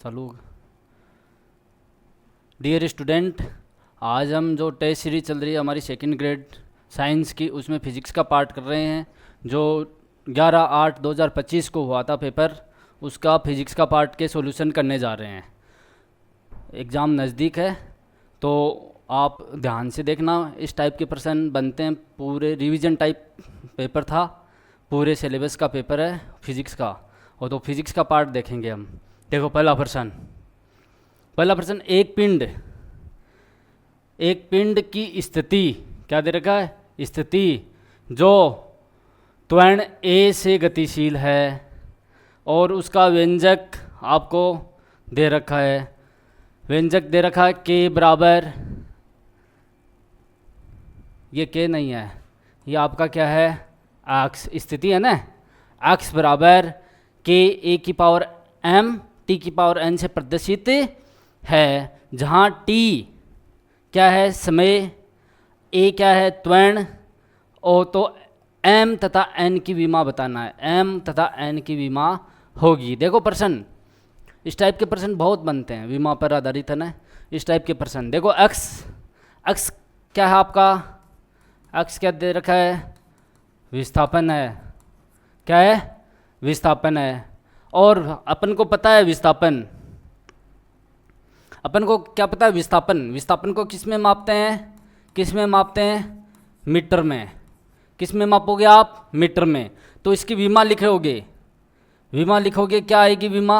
चालू। Dear student, आज हम जो टेस्ट सीरीज चल रही है हमारी सेकंड ग्रेड साइंस की, उसमें फिजिक्स का पार्ट कर रहे हैं। जो 11/8/2025 को हुआ था पेपर, उसका फिजिक्स का पार्ट के सॉल्यूशन करने जा रहे हैं। एग्ज़ाम नज़दीक है तो आप ध्यान से देखना। इस टाइप के प्रश्न बनते हैं, पूरे रिवीजन टाइप पेपर था, पूरे सिलेबस का पेपर है फिजिक्स का। और तो फिजिक्स का पार्ट देखेंगे हम। देखो पहला प्रश्न, एक पिंड की स्थिति क्या दे रखा है? स्थिति जो त्वरण ए से गतिशील है और उसका व्यंजक आपको दे रखा है। व्यंजक दे रखा है के बराबर, ये के नहीं है, ये आपका क्या है? एक्स। स्थिति है ना, एक्स बराबर के ए की पावर एम टी की पावर एन से प्रदर्शित है, जहाँ टी क्या है? समय, ए क्या है? त्वरण, और तो एम तथा एन की विमा बताना है। एम तथा एन की विमा होगी। देखो प्रश्न, इस टाइप के प्रश्न बहुत बनते हैं, विमा पर आधारित है ना इस टाइप के प्रश्न। देखो एक्स क्या है आपका? एक्स क्या दे रखा है? विस्थापन है। क्या है? विस्थापन है। और अपन को पता है विस्थापन, अपन को क्या पता है? विस्थापन को किस में मापते हैं? मीटर में। किस में मापोगे आप? मीटर में। तो इसकी विमा लिखोगे, क्या आएगी विमा?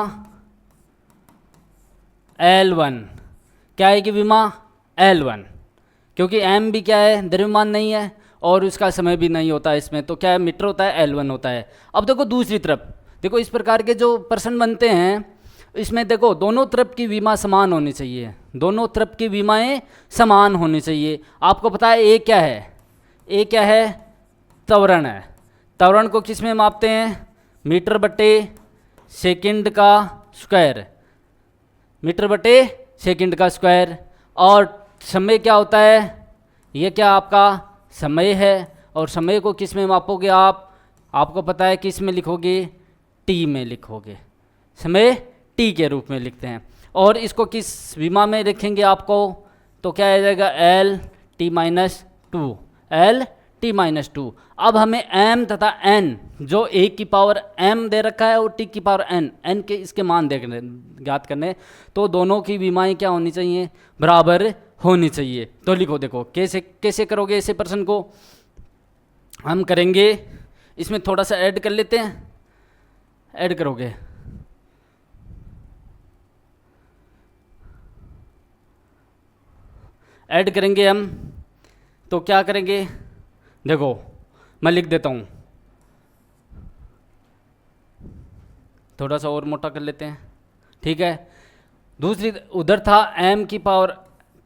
L1। क्या आएगी विमा? L1, क्योंकि m भी क्या है? द्रव्यमान नहीं है और उसका समय भी नहीं होता इसमें, तो क्या है? मीटर होता है, L1 होता है। अब देखो दूसरी तरफ, देखो इस प्रकार के जो प्रश्न बनते हैं, इसमें देखो दोनों तरफ की विमा समान होनी चाहिए। दोनों तरफ की विमाएं समान होनी चाहिए। आपको पता है ए क्या है? ए क्या है? त्वरण है। त्वरण को किस में मापते हैं? मीटर बटे सेकंड का स्क्वायर। मीटर बटे सेकंड का स्क्वायर। और समय क्या होता है? ये क्या आपका समय है, और समय को किस में मापोगे आप? आपको पता है किस में लिखोगे? टी में लिखोगे। समय टी के रूप में लिखते हैं। और इसको किस विमा में लिखेंगे आपको? तो क्या आ जाएगा? L T minus two. अब हमें m तथा n, जो a की पावर m दे रखा है और t की पावर n के इसके मान देखने ज्ञात करने, तो दोनों की विमाएं क्या होनी चाहिए? बराबर होनी चाहिए। तो लिखो, देखो कैसे करोगे ऐसे प्रश्न को हम करेंगे। इसमें थोड़ा सा ऐड कर लेते हैं। ऐड करोगे, ऐड करेंगे हम, तो क्या करेंगे? देखो मैं लिख देता हूँ, थोड़ा सा और मोटा कर लेते हैं, ठीक है। दूसरी उधर था m की पावर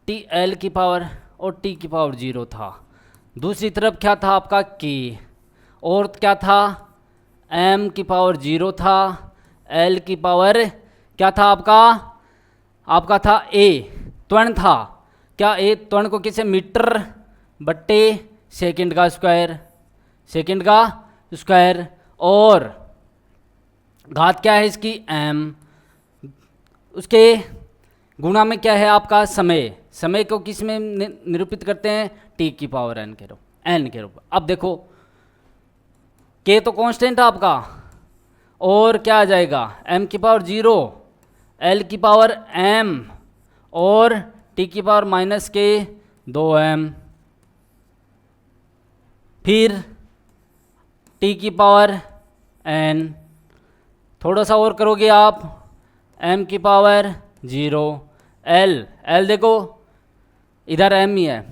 t l की पावर और t की पावर 0 था। दूसरी तरफ क्या था आपका? k। और क्या था? m की पावर 0 था, l की पावर क्या था आपका? आपका था a, त्वरण था। क्या a त्वरण को किसे? मीटर बट्टे सेकंड का स्क्वायर। और घात क्या है इसकी? m। उसके गुणा में क्या है आपका? समय को किस में निरूपित करते हैं? t की पावर n के रूप। अब देखो k तो कांस्टेंट है आपका, और क्या आ जाएगा? m की पावर 0, l की पावर m और t की पावर माइनस के 2m, फिर t की पावर n। थोड़ा सा और करोगे आप, m की पावर 0, l देखो इधर m ही है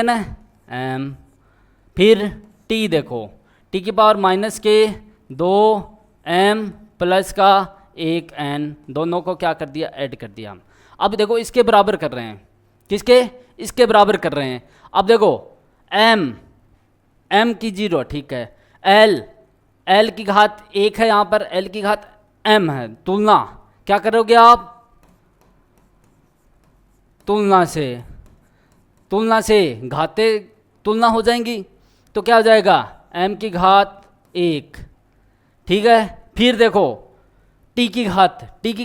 ना, m। फिर t देखो, t की पावर माइनस के 2m प्लस का 1n, दोनों को क्या कर दिया? ऐड कर दिया हम। अब देखो इसके बराबर कर रहे हैं। किसके? इसके बराबर कर रहे हैं। अब देखो m की 0, ठीक है। l की घात 1 है, यहाँ पर l की घात m है। तुलना क्या करोगे आप? तुलना से घातें तुलना हो जाएंगी, तो क्या हो जाएगा? m की घात 1, ठीक है। फिर देखो टी की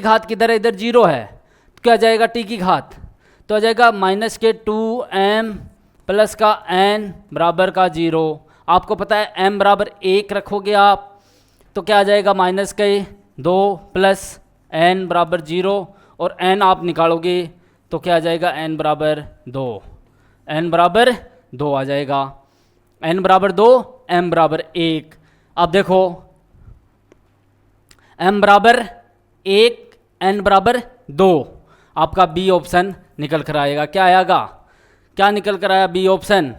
घात किधर है, इधर 0 है, तो क्या जाएगा टी की घात, तो आ जाएगा माइनस के 2m प्लस का n बराबर का 0। आपको पता है m बराबर 1 रखोगे आप तो क्या आ जाएगा माइनस के 2 प्लस n बराबर 0, और n आप निकालोगे तो क्या आ जाएगा n बराबर 2, n बराबर 2 आ जाएगा, n बराबर 2, m बराबर 1। अब देखो m बराबर 1, n बराबर 2, आपका बी ऑप्शन निकल कर आएगा। क्या आएगा, क्या निकल कर आया बी ऑप्शन,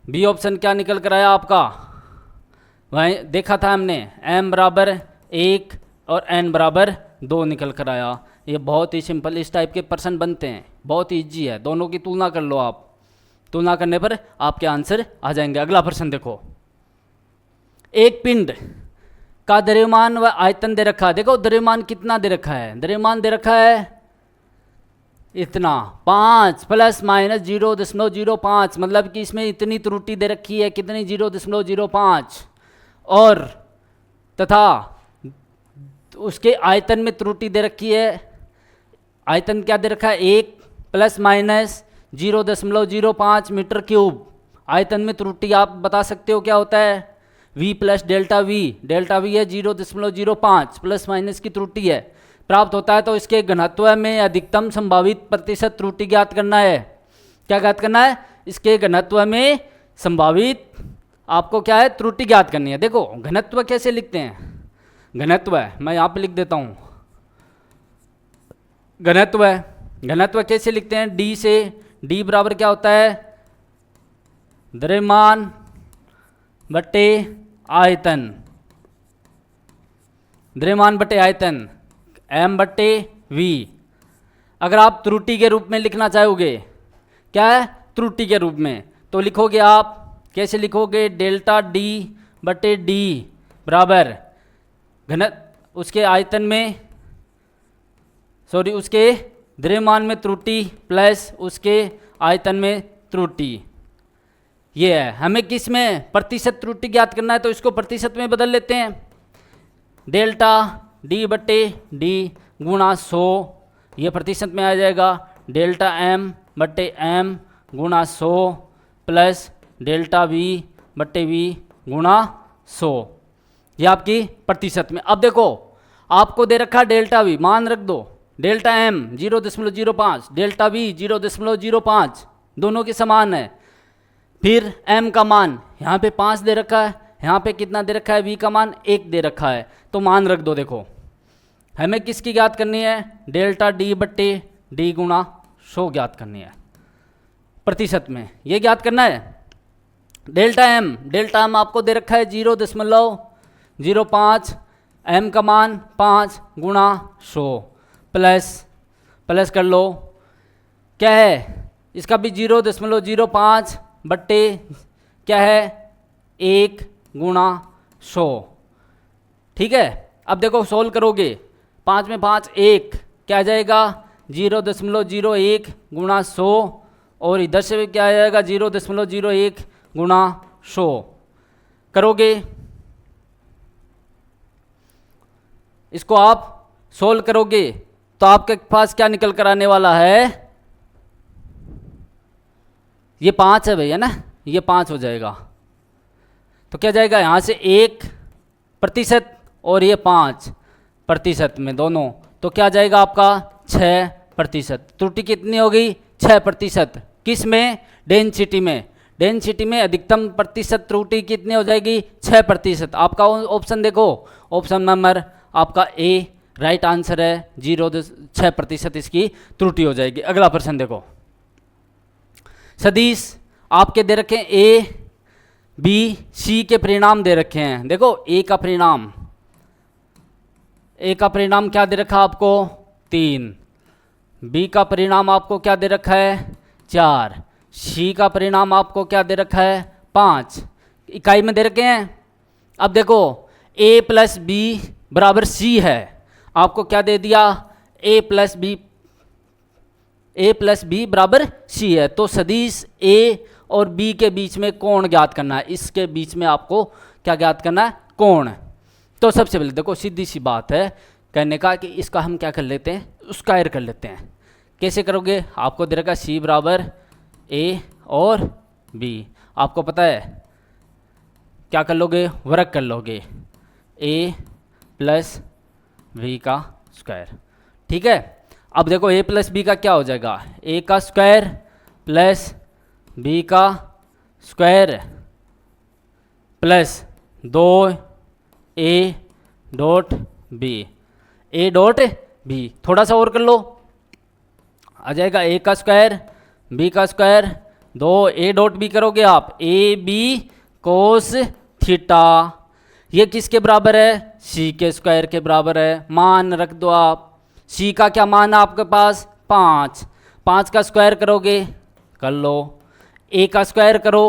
बी ऑप्शन क्या निकल कर आया आपका, वहीं देखा था हमने m बराबर 1 और n बराबर 2 निकल कर आया। ये बहुत ही सिंपल इस टाइप के प्रश्न बनते हैं, बहुत ईजी है, दोनों की तुलना कर लो आप, तुलना करने पर आपके आंसर आ जाएंगे। अगला प्रश्न देखो, एक पिंड का द्रव्यमान व आयतन दे रखा है। देखो द्रव्यमान कितना दे रखा है, द्रव्यमान दे रखा है इतना 5 प्लस माइनस 0.05, मतलब कि इसमें इतनी त्रुटि दे रखी है, कितनी 0.05, और तथा उसके आयतन में त्रुटि दे रखी है, आयतन क्या दे रखा है 1 प्लस माइनस 0.05 मीटर क्यूब। आयतन में त्रुटि आप बता सकते हो क्या होता है, v plus delta we, delta we है 0.05 प्लस माइनस की त्रुटि है, प्राप्त होता है। तो इसके घनत्व में अधिकतम संभावित प्रतिशत त्रुटि ज्ञात करना है। क्या ज्ञात करना है, इसके घनत्व में संभावित आपको क्या है त्रुटि ज्ञात करनी है। देखो घनत्व कैसे लिखते हैं, घनत्व है मैं यहाँ पे लिख देता हूँ, घनत्व है, घनत्व कैसे लिखते हैं, d से, d बराबर क्या होता है द्रव्यमान बटे आयतन, द्रव्यमान बटे आयतन m बटे v। अगर आप त्रुटि के रूप में लिखना चाहोगे, क्या है त्रुटि के रूप में, तो लिखोगे आप कैसे लिखोगे, डेल्टा d बटे d बराबर घन उसके आयतन में, सॉरी उसके द्रव्यमान में त्रुटि प्लस उसके आयतन में त्रुटि। ये है, हमें किस में प्रतिशत त्रुटि ज्ञात करना है, तो इसको प्रतिशत में बदल लेते हैं, डेल्टा d बटे d गुणा 100, ये प्रतिशत में आ जाएगा, डेल्टा m बटे m गुणा 100 प्लस डेल्टा v बटे v गुणा 100, ये आपकी प्रतिशत में। अब देखो आपको दे रखा डेल्टा v, मान रख दो, डेल्टा m 0.05, डेल्टा v 0.05, दोनों के समान है। फिर m का मान यहाँ पे 5 दे रखा है, यहाँ पे कितना दे रखा है, v का मान 1 दे रखा है, तो मान रख दो। देखो हमें किसकी ज्ञात करनी है, डेल्टा d बट्टे d गुणा 100 ज्ञात करनी है प्रतिशत में, ये ज्ञात करना है। डेल्टा m आपको दे रखा है 0.05, m का मान 5 गुणा 100 प्लस कर लो, क्या है इसका भी 0.05 बट्टे क्या है 1 गुणा 100, ठीक है। अब देखो सोल्व करोगे, 5 में 5 1, क्या आ जाएगा 0.01 गुणा 100, और इधर से भी क्या आ जाएगा 0.01 गुणा 100 करोगे, इसको आप सोल्व करोगे तो आपके पास क्या निकल कर आने वाला है, ये 5 है भैया ना, ये 5 हो जाएगा, तो क्या जाएगा यहाँ से 1% और ये 5% में दोनों, तो क्या जाएगा आपका 6%। त्रुटि कितनी हो गई 6%, किस में, डेंसिटी में, डेंसिटी में अधिकतम प्रतिशत त्रुटि कितनी हो जाएगी 6%। आपका ऑप्शन देखो, ऑप्शन नंबर आपका ए राइट आंसर है, 0.6% इसकी त्रुटि हो जाएगी। अगला प्रश्न देखो, सदिश आपके दे रखे हैं ए बी सी के परिणाम दे रखे हैं। देखो ए का परिणाम, ए का परिणाम क्या दे रखा आपको 3, बी का परिणाम आपको क्या दे रखा है 4, सी का परिणाम आपको क्या दे रखा है 5, इकाई में दे रखे हैं। अब देखो a प्लस बी बराबर सी है, आपको क्या दे दिया a प्लस बी बराबर सी है, तो सदिश a और b के बीच में कोण ज्ञात करना है, इसके बीच में आपको क्या ज्ञात करना है कोण। तो सबसे पहले देखो सीधी सी बात है कहने का कि इसका हम क्या कर लेते हैं, स्क्वायर कर लेते हैं। कैसे करोगे, आपको दे रखा सी बराबर ए और बी, आपको पता है क्या कर लोगे, वर्ग कर लोगे ए प्लस बी का स्क्वायर। ठीक है, अब देखो ए प्लस बी का क्या हो जाएगा, ए का स्क्वायर प्लस बी का square plus 2a dot B, A dot B. थोड़ा सा और कर लो, आ जाएगा ए का स्क्वायर बी का स्क्वायर 2a डॉट बी करोगे आप ए बी कोस थीटा। ये किसके बराबर है, सी के स्क्वायर के बराबर है। मान रख दो आप, सी का क्या मान है आपके पास 5, 5 का स्क्वायर करोगे कर लो, ए का स्क्वायर करो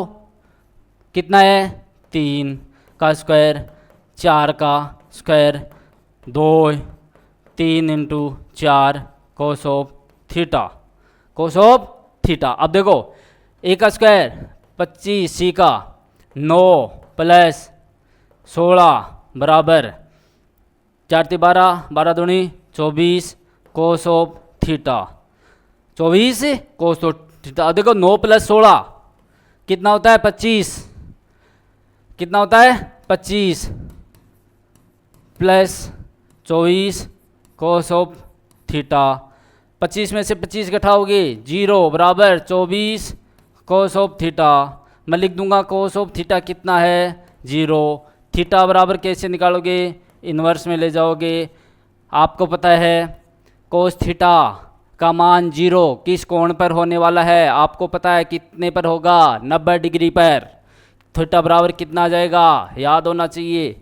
कितना है 3 का स्क्वायर, 4 का square 2, 3 into 4 cos of theta, cos of theta. अब देखो ए का स्क्वायर 25, सी का 9 प्लस 16 बराबर 4 × 12, 12 दूनी 24 cos of theta, 24 cos of theta. अब देखो 9 प्लस 16 कितना होता है 25, कितना होता है 25 प्लस 24 कोस ऑफ थीटा। 25 में से 25 घटाओगे 0 बराबर 24 कोस ऑफ थीटा। मैं लिख दूंगा कोस ऑफ थीटा कितना है 0। थीटा बराबर कैसे निकालोगे, इन्वर्स में ले जाओगे। आपको पता है कोस थीटा का मान 0 किस कोण पर होने वाला है, आपको पता है कितने पर होगा 90 डिग्री पर। थीटा बराबर कितना आ जाएगा, याद होना चाहिए।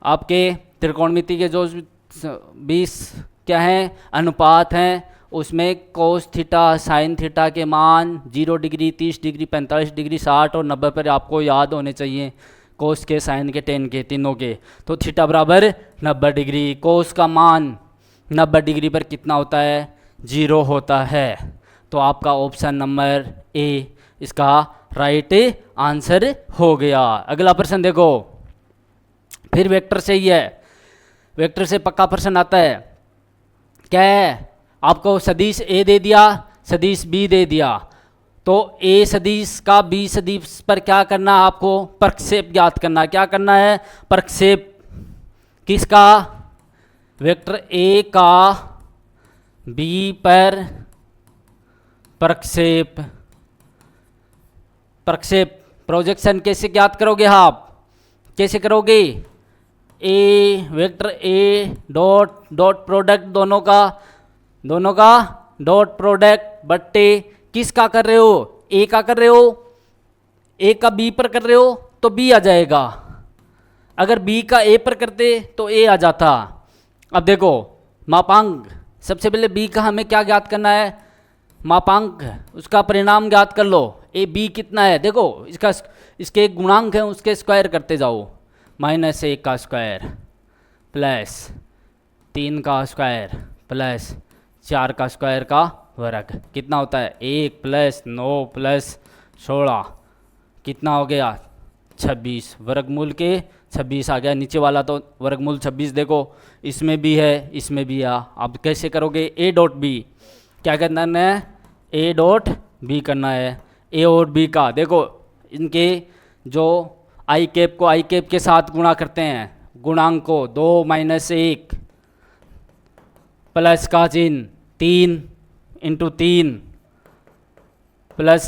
आपके त्रिकोणमिति के जो 20 क्या हैं अनुपात हैं, उसमें कोस थीटा साइन थीटा के मान 0 डिग्री 30 डिग्री 45 डिग्री 60 और 90 पर आपको याद होने चाहिए। कोस के साइन के टेन के तीनों के, तो थीटा बराबर 90 डिग्री। कोस का मान 90 डिग्री पर कितना होता है 0 होता है। तो आपका ऑप्शन नंबर ए इसका राइट आंसर हो गया। अगला प्रश्न देखो, फिर वेक्टर से ही है, वेक्टर से पक्का प्रश्न आता है। क्या है, आपको सदिश ए दे दिया, सदिश बी दे दिया, तो ए सदिश का बी सदिश पर क्या करना है, आपको प्रक्षेप ज्ञात करना है। क्या करना है, प्रक्षेप किसका, वेक्टर ए का बी पर प्रक्षेप। प्रक्षेप प्रोजेक्शन कैसे ज्ञात करोगे आप, कैसे करोगे, A vector A dot dot product दोनों का डॉट प्रोडक्ट बट्टे किसका कर रहे हो, ए का कर रहे हो, ए का बी पर कर रहे हो तो बी आ जाएगा। अगर बी का ए पर करते तो ए आ जाता। अब देखो मापांक, सबसे पहले बी का हमें क्या ज्ञात करना है, मापांक, उसका परिणाम ज्ञात कर लो। ए बी कितना है, देखो इसका इसके एक गुणांक है उसके स्क्वायर करते जाओ, -1 का स्क्वायर प्लस 3 का स्क्वायर प्लस 4 का स्क्वायर का वर्ग कितना होता है 1 प्लस 9 प्लस 16 कितना हो गया 26, वर्गमूल के 26 आ गया। नीचे वाला तो वर्गमूल 26 देखो इसमें भी है इसमें भी है। अब कैसे करोगे, ए डॉट बी, क्या करना है, ए डॉट बी करना है। ए और बी का देखो इनके जो आई कैप को आई कैप के साथ गुणा करते हैं, गुणांक को 2 - 1 प्लस का चिन्ह 3 × 3 प्लस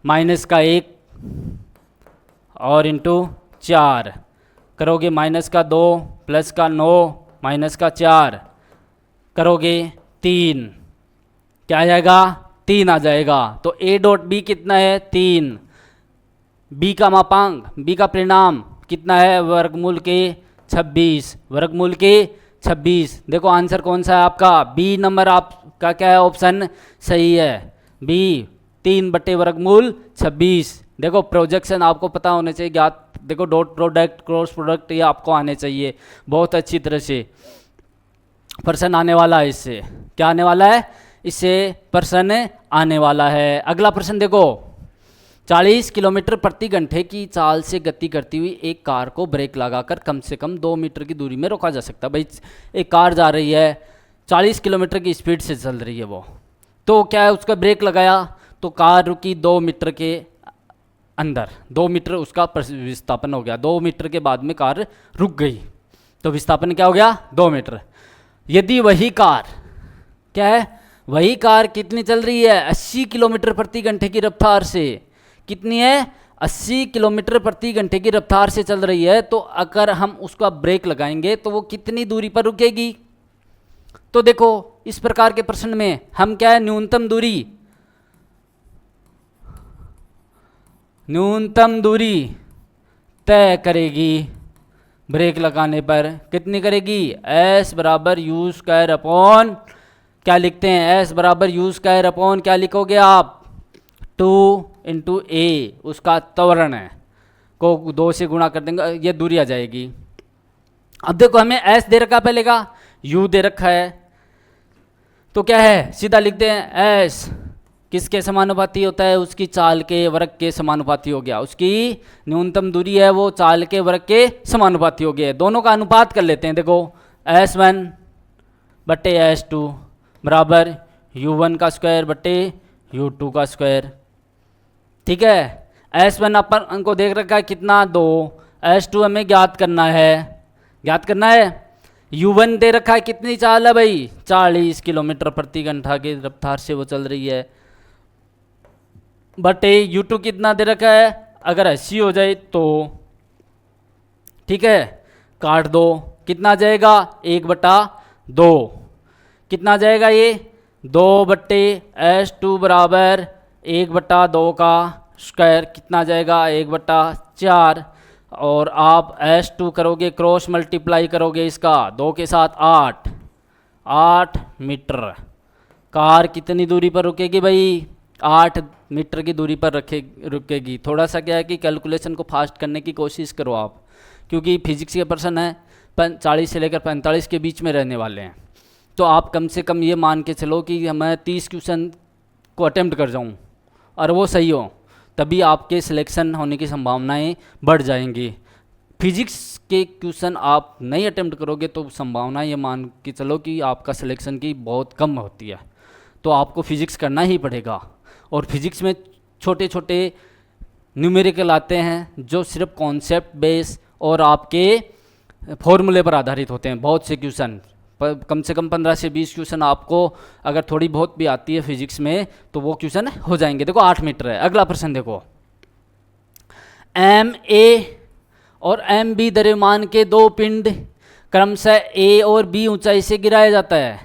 माइनस का 1 और इंटू 4 करोगे, माइनस का 2 प्लस का 9 माइनस का 4 करोगे 3, क्या आ जाएगा 3 आ जाएगा। तो ए डॉट बी कितना है 3, बी का मापांक, बी का परिणाम कितना है वर्गमूल के 26, वर्गमूल के 26। देखो आंसर कौन सा है आपका, बी नंबर आपका क्या है ऑप्शन सही है, बी 3/वर्गमूल 26। देखो प्रोजेक्शन आपको पता होने चाहिए ज्ञात, देखो डॉट प्रोडक्ट क्रॉस प्रोडक्ट ये आपको आने चाहिए बहुत अच्छी तरह से। प्रश्न आने वाला है इससे, क्या आने वाला है इससे, प्रश्न आने वाला है। अगला प्रश्न देखो, 40 किलोमीटर प्रति घंटे की चाल से गति करती हुई एक कार को ब्रेक लगाकर कम से कम 2 मीटर की दूरी में रोका जा सकता है। भाई एक कार जा रही है 40 किलोमीटर की स्पीड से चल रही है वो, तो क्या है उसका ब्रेक लगाया तो कार रुकी 2 मीटर के अंदर, 2 मीटर उसका विस्थापन हो गया, 2 मीटर के बाद में कार रुक गई तो विस्थापन क्या हो गया 2 मीटर। यदि वही कार क्या है, वही कार कितनी चल रही है 80 किलोमीटर प्रति घंटे की रफ्तार से, कितनी है 80 किलोमीटर प्रति घंटे की रफ्तार से चल रही है, तो अगर हम उसका ब्रेक लगाएंगे तो वो कितनी दूरी पर रुकेगी। तो देखो इस प्रकार के प्रश्न में हम क्या है न्यूनतम दूरी तय करेगी ब्रेक लगाने पर, कितनी करेगी S बराबर यू स्क्वायर अपॉन, क्या लिखते हैं S बराबर यू स्क्वायर अपॉन क्या लिखोगे आप 2 इंटू ए, उसका त्वरण है को 2 से गुणा कर देंगे, ये दूरी आ जाएगी। अब देखो हमें S दे रखा पहले का, U दे रखा है, तो क्या है सीधा लिखते हैं S किसके समानुपाती होता है, उसकी चाल के वर्ग के समानुपाती हो गया, उसकी न्यूनतम दूरी है वो चाल के वर्ग के समानुपाती हो गया। दोनों का अनुपात कर लेते हैं, देखो S1 बट्टे S2 बराबर U1 का स्क्वायर बट्टे U2 का स्क्वायर। ठीक है, S1 अपन को देख रखा है कितना 2, S2 हमें ज्ञात करना है, U1 दे रखा है कितनी चाल है भाई 40 किलोमीटर प्रति घंटा की रफ्तार से वो चल रही है, बटे U2 कितना दे रखा है, अगर 80 हो जाए तो ठीक है काट दो, कितना जाएगा 1/2, कितना जाएगा ये 2 बट्टे S2 बराबर 1/2 का स्क्वायर, कितना जाएगा 1/4, और आप S2 करोगे क्रॉस मल्टीप्लाई करोगे इसका 2 के साथ 8 मीटर। कार कितनी दूरी पर रुकेगी भाई 8 मीटर की दूरी पर रुकेगी। थोड़ा सा क्या है कि कैलकुलेशन को फास्ट करने की कोशिश करो आप, क्योंकि फिजिक्स के पर्सन है 40 से लेकर 45 के बीच में रहने वाले हैं, तो आप कम से कम ये मान के चलो कि मैं 30 क्वेश्चन को अटेम्प्ट कर जाऊँ और वो सही हो, तभी आपके सिलेक्शन होने की संभावनाएं बढ़ जाएंगी। फिजिक्स के क्वेश्चन आप नहीं अटेम्प्ट करोगे तो संभावना ये मान के चलो कि आपका सिलेक्शन की बहुत कम होती है, तो आपको फिजिक्स करना ही पड़ेगा। और फिजिक्स में छोटे छोटे न्यूमेरिकल आते हैं जो सिर्फ कॉन्सेप्ट बेस और आपके फॉर्मूले पर आधारित होते हैं, बहुत से क्वेश्चन, कम से कम 15 से 20 क्वेश्चन आपको अगर थोड़ी बहुत भी आती है फिजिक्स में तो वो क्वेश्चन हो जाएंगे। देखो 8 मीटर है। अगला प्रश्न देखो, एम ए और एम बी द्रव्यमान के 2 पिंड क्रमशः ए और बी ऊंचाई से गिराया जाता है।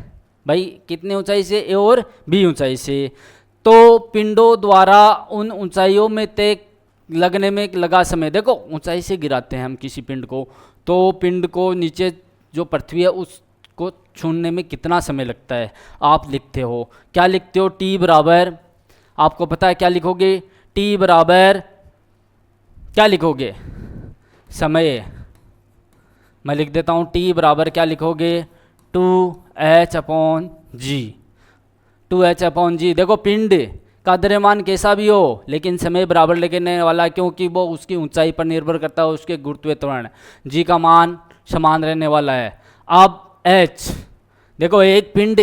भाई कितने ऊंचाई से, ए और बी ऊंचाई से, तो पिंडों द्वारा उन ऊंचाइयों में तय लगने में लगा समय, देखो ऊंचाई से गिराते हैं हम किसी पिंड को, तो पिंड को नीचे जो पृथ्वी है उसको छूने में कितना समय लगता है, आप लिखते हो, क्या लिखते हो, टी बराबर, आपको पता है क्या लिखोगे, टी बराबर क्या लिखोगे, समय, मैं लिख देता हूँ टी बराबर क्या लिखोगे 2h/g, 2h/g। देखो पिंड का द्रव्यमान कैसा भी हो लेकिन समय बराबर लेने वाला, क्योंकि वो उसकी ऊंचाई पर निर्भर करता है, उसके गुरुत्वीय त्वरण g का मान समान रहने वाला है। अब h, देखो एक पिंड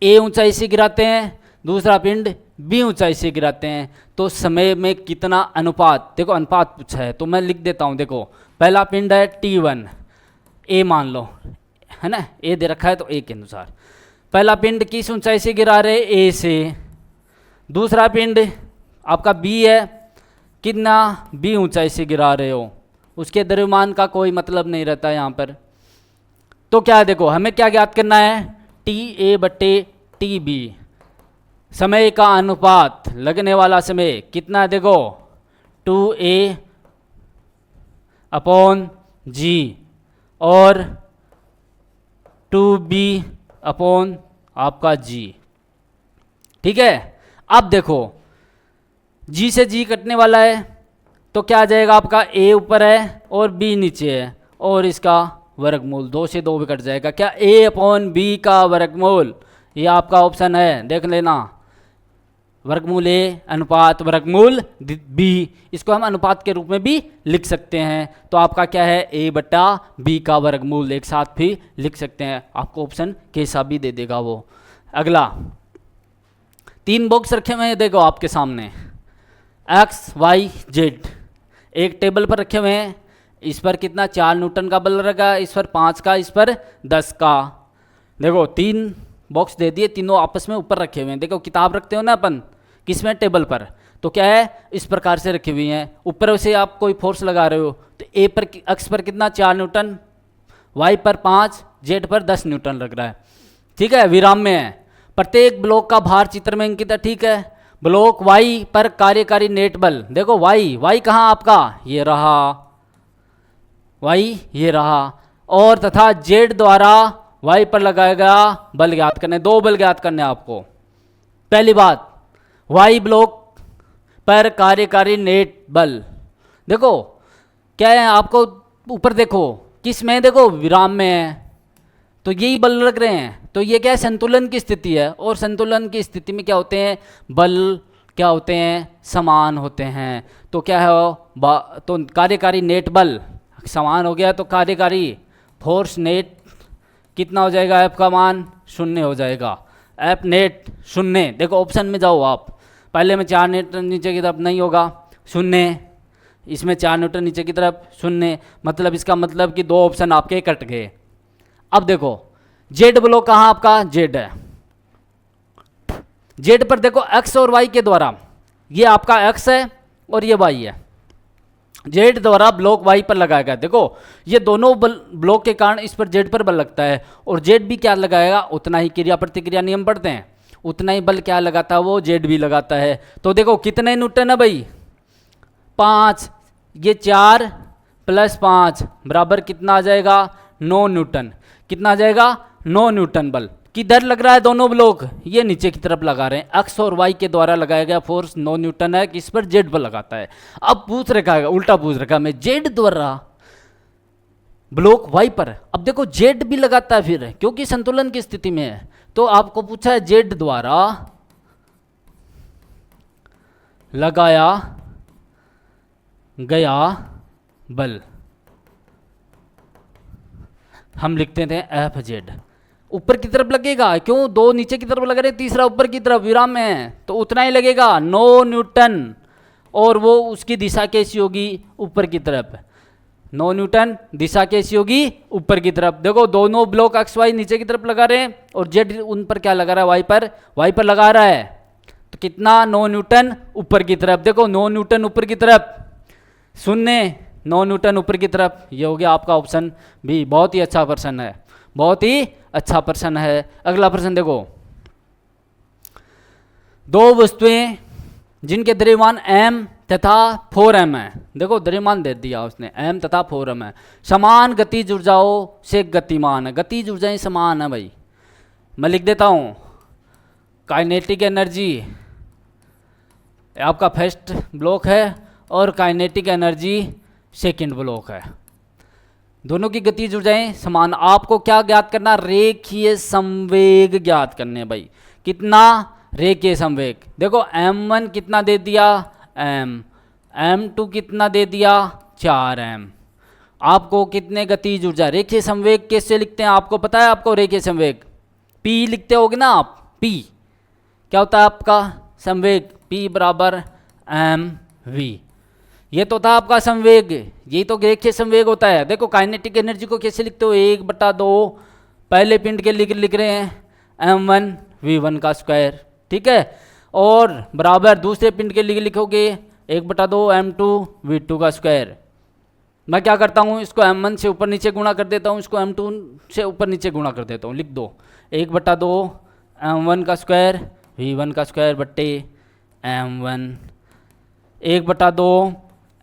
a ऊंचाई से गिराते हैं, दूसरा पिंड b ऊंचाई से गिराते हैं, तो समय में कितना अनुपात, देखो अनुपात पूछा है तो मैं लिख देता हूँ। देखो पहला पिंड है t1, a मान लो है ना, a दे रखा है तो a के अनुसार पहला पिंड किस ऊंचाई से गिरा रहे, a से, दूसरा पिंड आपका b है, कितना b ऊंचाई से गिरा रहे हो, उसके द्रव्यमान का कोई मतलब नहीं रहता यहाँ पर। तो क्या है, देखो हमें क्या ज्ञात करना है, TA/TB, समय का अनुपात, लगने वाला समय कितना, देखो 2A/G और 2B अपॉन आपका G। ठीक है, अब देखो G से G कटने वाला है तो क्या आ जाएगा आपका, A ऊपर है और B नीचे है और इसका वर्गमूल, 2 से 2 भी कट जाएगा, क्या A/B का वर्गमूल, ये आपका ऑप्शन है, देख लेना वर्गमूल ए अनुपात वर्गमूल बी, इसको हम अनुपात के रूप में भी लिख सकते हैं। तो आपका क्या है, ए बटा बी का वर्गमूल एक साथ भी लिख सकते हैं। आपको ऑप्शन कैसा भी दे देगा वो। अगला 3 बॉक्स रखे हुए हैं देखो आपके सामने, एक्स वाई जेड एक टेबल पर रखे हुए हैं। इस पर कितना 4 न्यूटन का बल लगा, इस पर 5 का, इस पर 10 का। देखो 3 बॉक्स दे दिए, तीनों आपस में ऊपर रखे हुए हैं। देखो किताब रखते हो ना अपन किसमें, टेबल पर, तो क्या है इस प्रकार से रखी हुई हैं। ऊपर से आप कोई फोर्स लगा रहे हो तो ए पर अक्ष पर कितना 4 न्यूटन, वाई पर 5, जेड पर 10 न्यूटन लग रहा है। ठीक है, विराम में है। प्रत्येक ब्लॉक का भार चित्र में अंकित है। ठीक है, ब्लॉक वाई पर कार्यकारी नेट बल, देखो वाई कहाँ आपका, ये रहा वाई, ये रहा। और तथा जेड द्वारा वाई पर लगाया गया बल ज्ञात करने, 2 बल ज्ञात करने आपको। पहली बात, वाई ब्लॉक पर कार्यकारी नेट बल, देखो क्या है आपको ऊपर देखो किस में, देखो विराम में है, तो यही बल लग रहे हैं। तो ये क्या है, संतुलन की स्थिति है। और संतुलन की स्थिति में क्या होते हैं, बल क्या होते हैं, समान होते हैं। तो क्या है, तो कार्यकारी नेट बल समान हो गया, तो कार्यकारी फोर्स नेट कितना हो जाएगा, एफ का मान 0 हो जाएगा। एफ नेट 0, देखो ऑप्शन में जाओ आप, पहले में 4 न्यूटन नीचे की तरफ नहीं होगा 0, इसमें 4 न्यूटन नीचे की तरफ 0, मतलब इसका मतलब कि 2 ऑप्शन आपके कट गए। अब देखो जेड ब्लॉक कहाँ आपका, जेड है। जेड पर देखो एक्स और वाई के द्वारा, ये आपका एक्स है और ये वाई है, जेड द्वारा ब्लॉक वाई पर लगाया गया। देखो ये दोनों ब्लॉक के कारण इस पर जेड पर बल लगता है, और जेड भी क्या लगाएगा, उतना ही क्रिया प्रतिक्रिया नियम पढ़ते हैं, उतना ही बल क्या लगाता है वो जेड भी लगाता है। तो देखो कितने न्यूटन है भाई, 5, ये 4 + 5 बराबर कितना आ जाएगा, 9 न्यूटन। कितना आ जाएगा, 9 न्यूटन बल। किधर लग रहा है दोनों ब्लॉक, ये नीचे की तरफ लगा रहे हैं। एक्स और वाई के द्वारा लगाया गया फोर्स 9 न्यूटन है, किस पर, जेड पर लगाता है। अब पूछ रखा है, उल्टा पूछ रखा है मैं, जेड द्वारा ब्लॉक वाई पर। अब देखो जेड भी लगाता है फिर, क्योंकि संतुलन की स्थिति में है। तो आपको पूछा है जेड द्वारा लगाया गया बल, हम लिखते थे एफ जेड। ऊपर की तरफ लगेगा, क्यों, 2 नीचे की तरफ लग रहे, तीसरा ऊपर की तरफ विराम में है, तो उतना ही लगेगा 9 न्यूटन। और वो उसकी दिशा कैसी होगी, ऊपर की तरफ, 9 न्यूटन, दिशा कैसी होगी, ऊपर की तरफ। देखो दोनों ब्लॉक एक्स वाई नीचे की तरफ लगा रहे हैं, और जेड उन पर क्या लगा रहा है, वाई पर लगा रहा है। तो कितना, 9 न्यूटन ऊपर की तरफ। देखो 9 न्यूटन ऊपर की तरफ, 0, 9 न्यूटन ऊपर की तरफ। ये हो गया आपका ऑप्शन भी। बहुत ही अच्छा प्रश्न है, बहुत ही अच्छा प्रश्न है। अगला प्रश्न देखो, 2 वस्तुएं जिनके द्रव्यमान m तथा 4m है। देखो द्रव्यमान दे दिया उसने, m तथा 4m है, समान गतिज ऊर्जाओं से गतिमान है। गतिज ऊर्जाएं समान है भाई। मैं लिख देता हूं, काइनेटिक एनर्जी आपका फर्स्ट ब्लॉक है और काइनेटिक एनर्जी सेकंड ब्लॉक है। दोनों की गतिज ऊर्जाएं समान। आपको क्या ज्ञात करना, रेखीय संवेग ज्ञात करने भाई। कितना, रेखीय संवेग। देखो m1 कितना दे दिया, m2 कितना दे दिया, 4m। आपको कितने गतिज ऊर्जा, रेखीय संवेग कैसे लिखते हैं आपको पता है, आपको रेखीय संवेग p लिखते होगे ना आप, p क्या होता है आपका संवेग, p बराबर mv। ये तो था आपका संवेग, यही तो रेखीय संवेग होता है। देखो काइनेटिक एनर्जी को कैसे लिखते हो, 1/2 पहले पिंड के लिख रहे हैं m1 v1 का स्क्वायर, ठीक है, और बराबर दूसरे पिंड के लिए लिखोगे 1/2 m2 v2 का स्क्वायर। मैं क्या करता हूँ, इसको m1 से ऊपर नीचे गुणा कर देता हूँ, इसको m2 से ऊपर नीचे गुणा कर देता हूँ, लिख दो 1/2 m1 का स्क्वायर v1 का स्क्वायर बट्टे m1, 1/2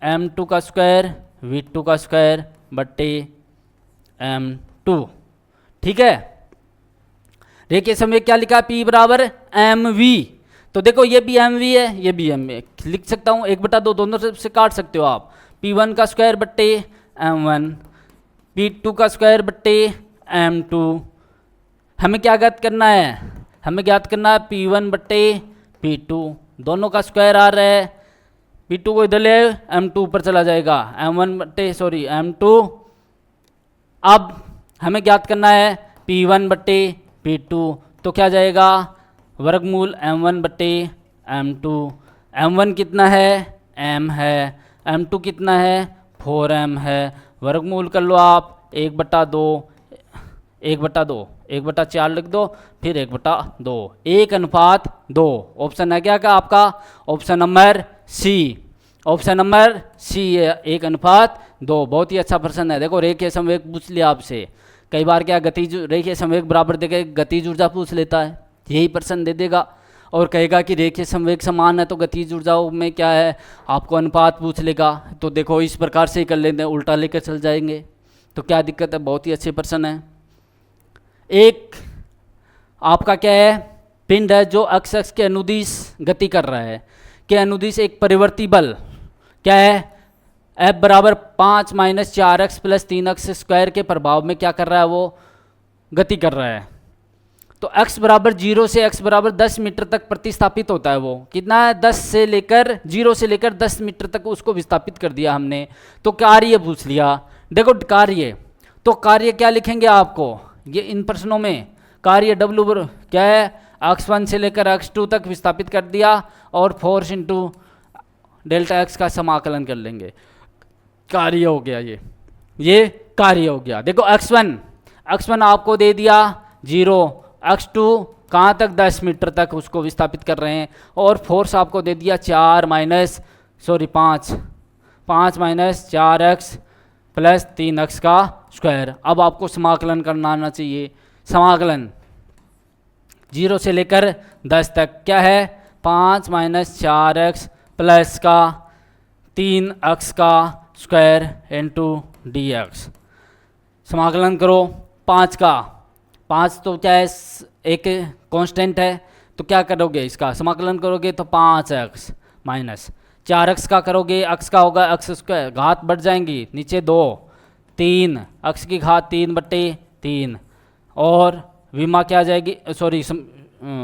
m2 का स्क्वायर v2 का स्क्वायर बट्टे m2, ठीक है। रेखीय संवेग क्या लिखा, p बराबर mv। तो देखो ये भी mv है, ये भी mv लिख सकता हूँ, 1/2 दोनों से काट सकते हो आप, p1 का स्क्वायर बट्टे m1, p2 का स्क्वायर बट्टे m2। हमें क्या ज्ञात करना है, हमें ज्ञात करना है p1 बट्टे p2, दोनों का स्क्वायर आ रहा है, P2 को इधर ले आए, M2 ऊपर चला जाएगा, M2। अब हमें ज्ञात करना है P1/P2, तो क्या जाएगा, वर्गमूल M1/M2। M1 कितना है, M है, M2 कितना है, 4M है, वर्गमूल कर लो आप 1/2, 1/2, 1/4 लिख दो, फिर 1/2, 1:2। ऑप्शन है क्या का आपका, option number C, option number C है 1:2। बहुत ही अच्छा प्रश्न है। देखो रेखीय संवेग पूछ लिया आपसे, कई बार क्या गतिज रेखीय संवेग बराबर देके गतिज ऊर्जा पूछ लेता है, यही प्रश्न दे देगा और कहेगा कि रेखीय संवेग समान है तो गतिज ऊर्जाओं में क्या है, आपको अनुपात पूछ लेगा। तो देखो इस प्रकार से ही कर लेते हैं, उल्टा लेकर चल जाएंगे, तो क्या दिक्कत है, बहुत ही अच्छे प्रश्न है। एक आपका क्या है, पिंड है जो अक्ष के अनुदिश गति कर रहा है, के अनुदिश एक परिवर्ती बल क्या है, F बराबर 5 - 4x + 3x स्क्वायर के प्रभाव में क्या कर रहा है, वो गति कर रहा है। तो x बराबर 0 से x बराबर 10 मीटर तक प्रतिस्थापित होता है, वो कितना है, 0 से लेकर 10 मीटर तक उसको विस्थापित कर दिया हमने। तो कार्य पूछ लिया, देखो कार्य, तो कार्य क्या लिखेंगे आपको, ये इन प्रश्नों में कार्य W क्या है, x1 से लेकर x2 तक विस्थापित कर दिया और फोर्स इंटू डेल्टा x का समाकलन कर लेंगे, कार्य हो गया, ये कार्य हो गया। देखो x1 आपको दे दिया 0, x2 कहाँ तक, 10 मीटर तक उसको विस्थापित कर रहे हैं, और फोर्स आपको दे दिया 5 - 4x + 3x का स्क्वायर। अब आपको समाकलन करना आना चाहिए, समाकलन 0 से लेकर 10 तक क्या है, 5 - 4x प्लस का 3x का स्क्वायर इंटू dx। समाकलन करो 5 का, 5 तो क्या है, एक कांस्टेंट है, तो क्या करोगे, इसका समाकलन करोगे तो 5x माइनस 4x का करोगे, x का होगा x स्क्वायर, घात बढ़ जाएंगी, नीचे 2, 3 x की घात 3/3, और विमा क्या आ जाएगी, सॉरी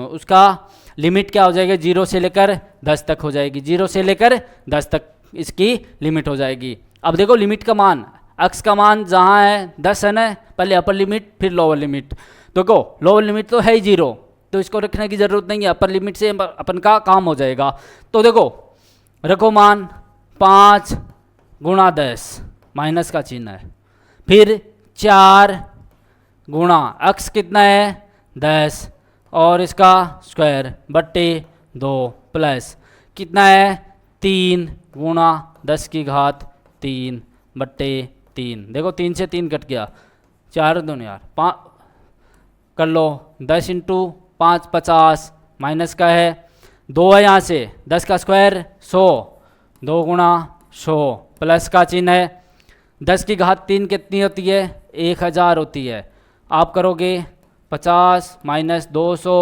उसका लिमिट क्या हो जाएगी, 0 से लेकर 10 तक हो जाएगी, 0 से लेकर 10 तक इसकी लिमिट हो जाएगी। अब देखो लिमिट का मान, x का मान जहाँ है 10 है ना, पहले अपर लिमिट फिर लोअर लिमिट, देखो लोअर लिमिट तो है ही 0, तो इसको रखने की ज़रूरत नहीं है, अपर लिमिट से अपन का काम हो जाएगा। तो देखो रखो मान 5 × 10 माइनस का चिन्ह है, फिर 4 गुणा x कितना है 10 और इसका स्क्वायर बट्टे 2 प्लस कितना है 3 गुणा 10 की घात 3/3। देखो 3 से 3 कट गया, 4 दूनी यार 5 कर लो, 10 × 5 50 माइनस का है 2 है, यहाँ से 10 का स्क्वायर 100, 2 गुणा 100 प्लस का चिन्ह है, 10 की घात 3 कितनी होती है, 1000 होती है। आप करोगे 50 - 200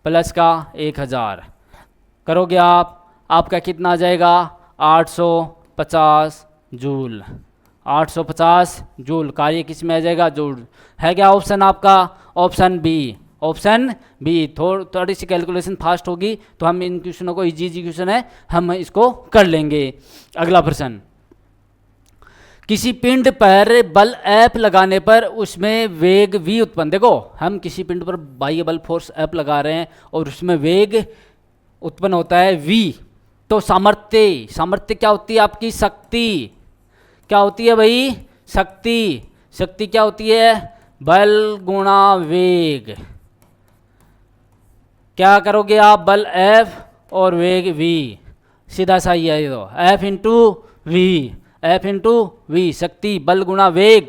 प्लस का 1000 करोगे आप, आपका कितना आ जाएगा 850 जूल, 850 जूल। कार्य किस में आ जाएगा, जूल है क्या ऑप्शन आपका, ऑप्शन बी, ऑप्शन बी। थोड़ी सी कैलकुलेशन फास्ट होगी तो हम इन क्वेश्चनों को इजी क्वेश्चन है, हम इसको कर लेंगे। अगला प्रश्न, किसी पिंड पर बल F लगाने पर उसमें वेग v उत्पन्न, देखो हम किसी पिंड पर बाह्य बल फोर्स F लगा रहे हैं और उसमें वेग उत्पन्न होता है v, तो सामर्थ्य क्या होती है आपकी, शक्ति क्या होती है भाई, शक्ति क्या होती है, बल गुणा वेग। क्या करोगे आप, बल F और वेग v, सीधा सा ही है, तो F इंटू वी, शक्ति बल गुणा वेग,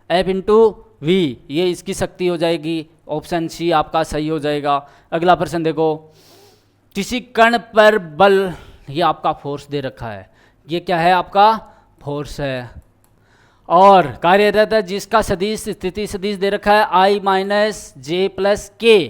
F इंटू वी, ये इसकी शक्ति हो जाएगी। ऑप्शन सी आपका सही हो जाएगा। अगला प्रश्न देखो, किसी कण पर बल, ये आपका फोर्स दे रखा है, ये क्या है आपका फोर्स है, और कार्यरत है जिसका सदिश स्थिति सदिश दे रखा है I - J + K,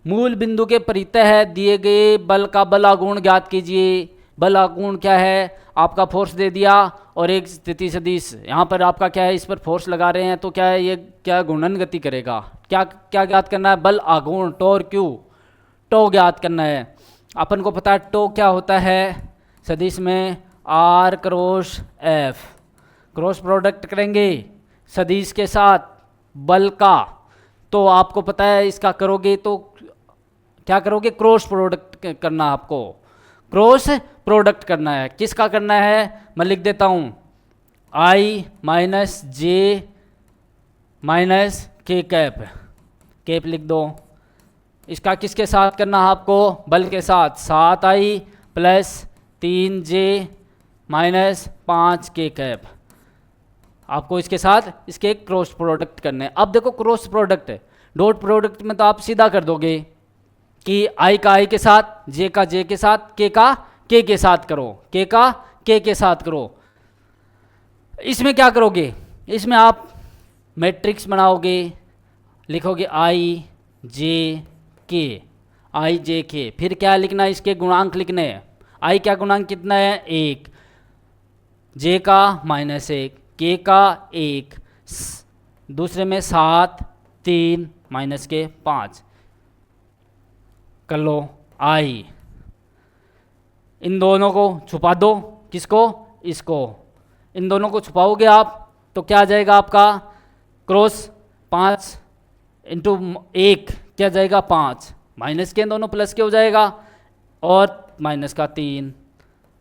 मूल बिंदु के परितः है, दिए गए बल का बल आघूर्ण ज्ञात कीजिए। बल आघूर्ण क्या है, आपका फोर्स दे दिया और एक स्थिति सदिश, यहाँ पर आपका क्या है, इस पर फोर्स लगा रहे हैं तो क्या है, ये क्या घूर्णन गति करेगा, क्या ज्ञात करना है, बल आघूर्ण, टॉर्क क्यू, टो ज्ञात करना है। अपन को पता है टो क्या होता है सदिश में, R cross F. Cross product करेंगे सदिश के साथ बल का, तो आपको पता है इसका करोगे तो क्या करोगे, क्रॉस प्रोडक्ट करना, आपको क्रॉस प्रोडक्ट करना है। किसका करना है, मैं लिख देता हूँ, आई माइनस जे माइनस के कैप, कैप लिख दो। इसका किसके साथ करना है आपको, बल के साथ, 7i plus 3j minus 5k cap. आपको इसके साथ इसके क्रॉस प्रोडक्ट करने हैं। अब देखो क्रॉस प्रोडक्ट है, डॉट प्रोडक्ट में तो आप सीधा कर दोगे कि आई का आई के साथ, जे का जे के साथ, के का के के साथ करो, के का के साथ करो। इसमें क्या करोगे, इसमें आप मैट्रिक्स बनाओगे, लिखोगे आई जे के, आई जे के, फिर क्या लिखना है, इसके गुणांक लिखने हैं। आई का गुणांक कितना है, 1, जे का -1, के का 1, दूसरे में 7, 3 माइनस के 5 कर लो आई। इन दोनों को छुपा दो, किसको, इसको, इन दोनों को छुपाओगे आप तो क्या आ जाएगा आपका, क्रॉस 5 इंटू 1 क्या जाएगा 5, माइनस के दोनों प्लस के हो जाएगा, और माइनस का 3,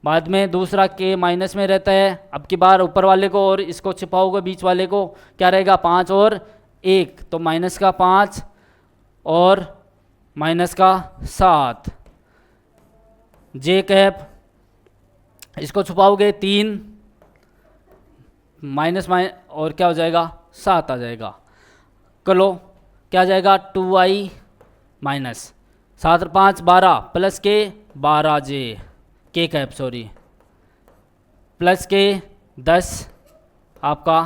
बाद में दूसरा के माइनस में रहता है। अब की बार ऊपर वाले को और इसको छिपाओगे बीच वाले को, क्या रहेगा 5 और 1, तो माइनस का 5 और माइनस का 7, जे कैप, इसको छुपाओगे 3 माइनस और क्या हो जाएगा 7 आ जाएगा। करो क्या आ जाएगा 2i माइनस 7 और 5 12 प्लस के 12j के कैप सॉरी प्लस के 10 आपका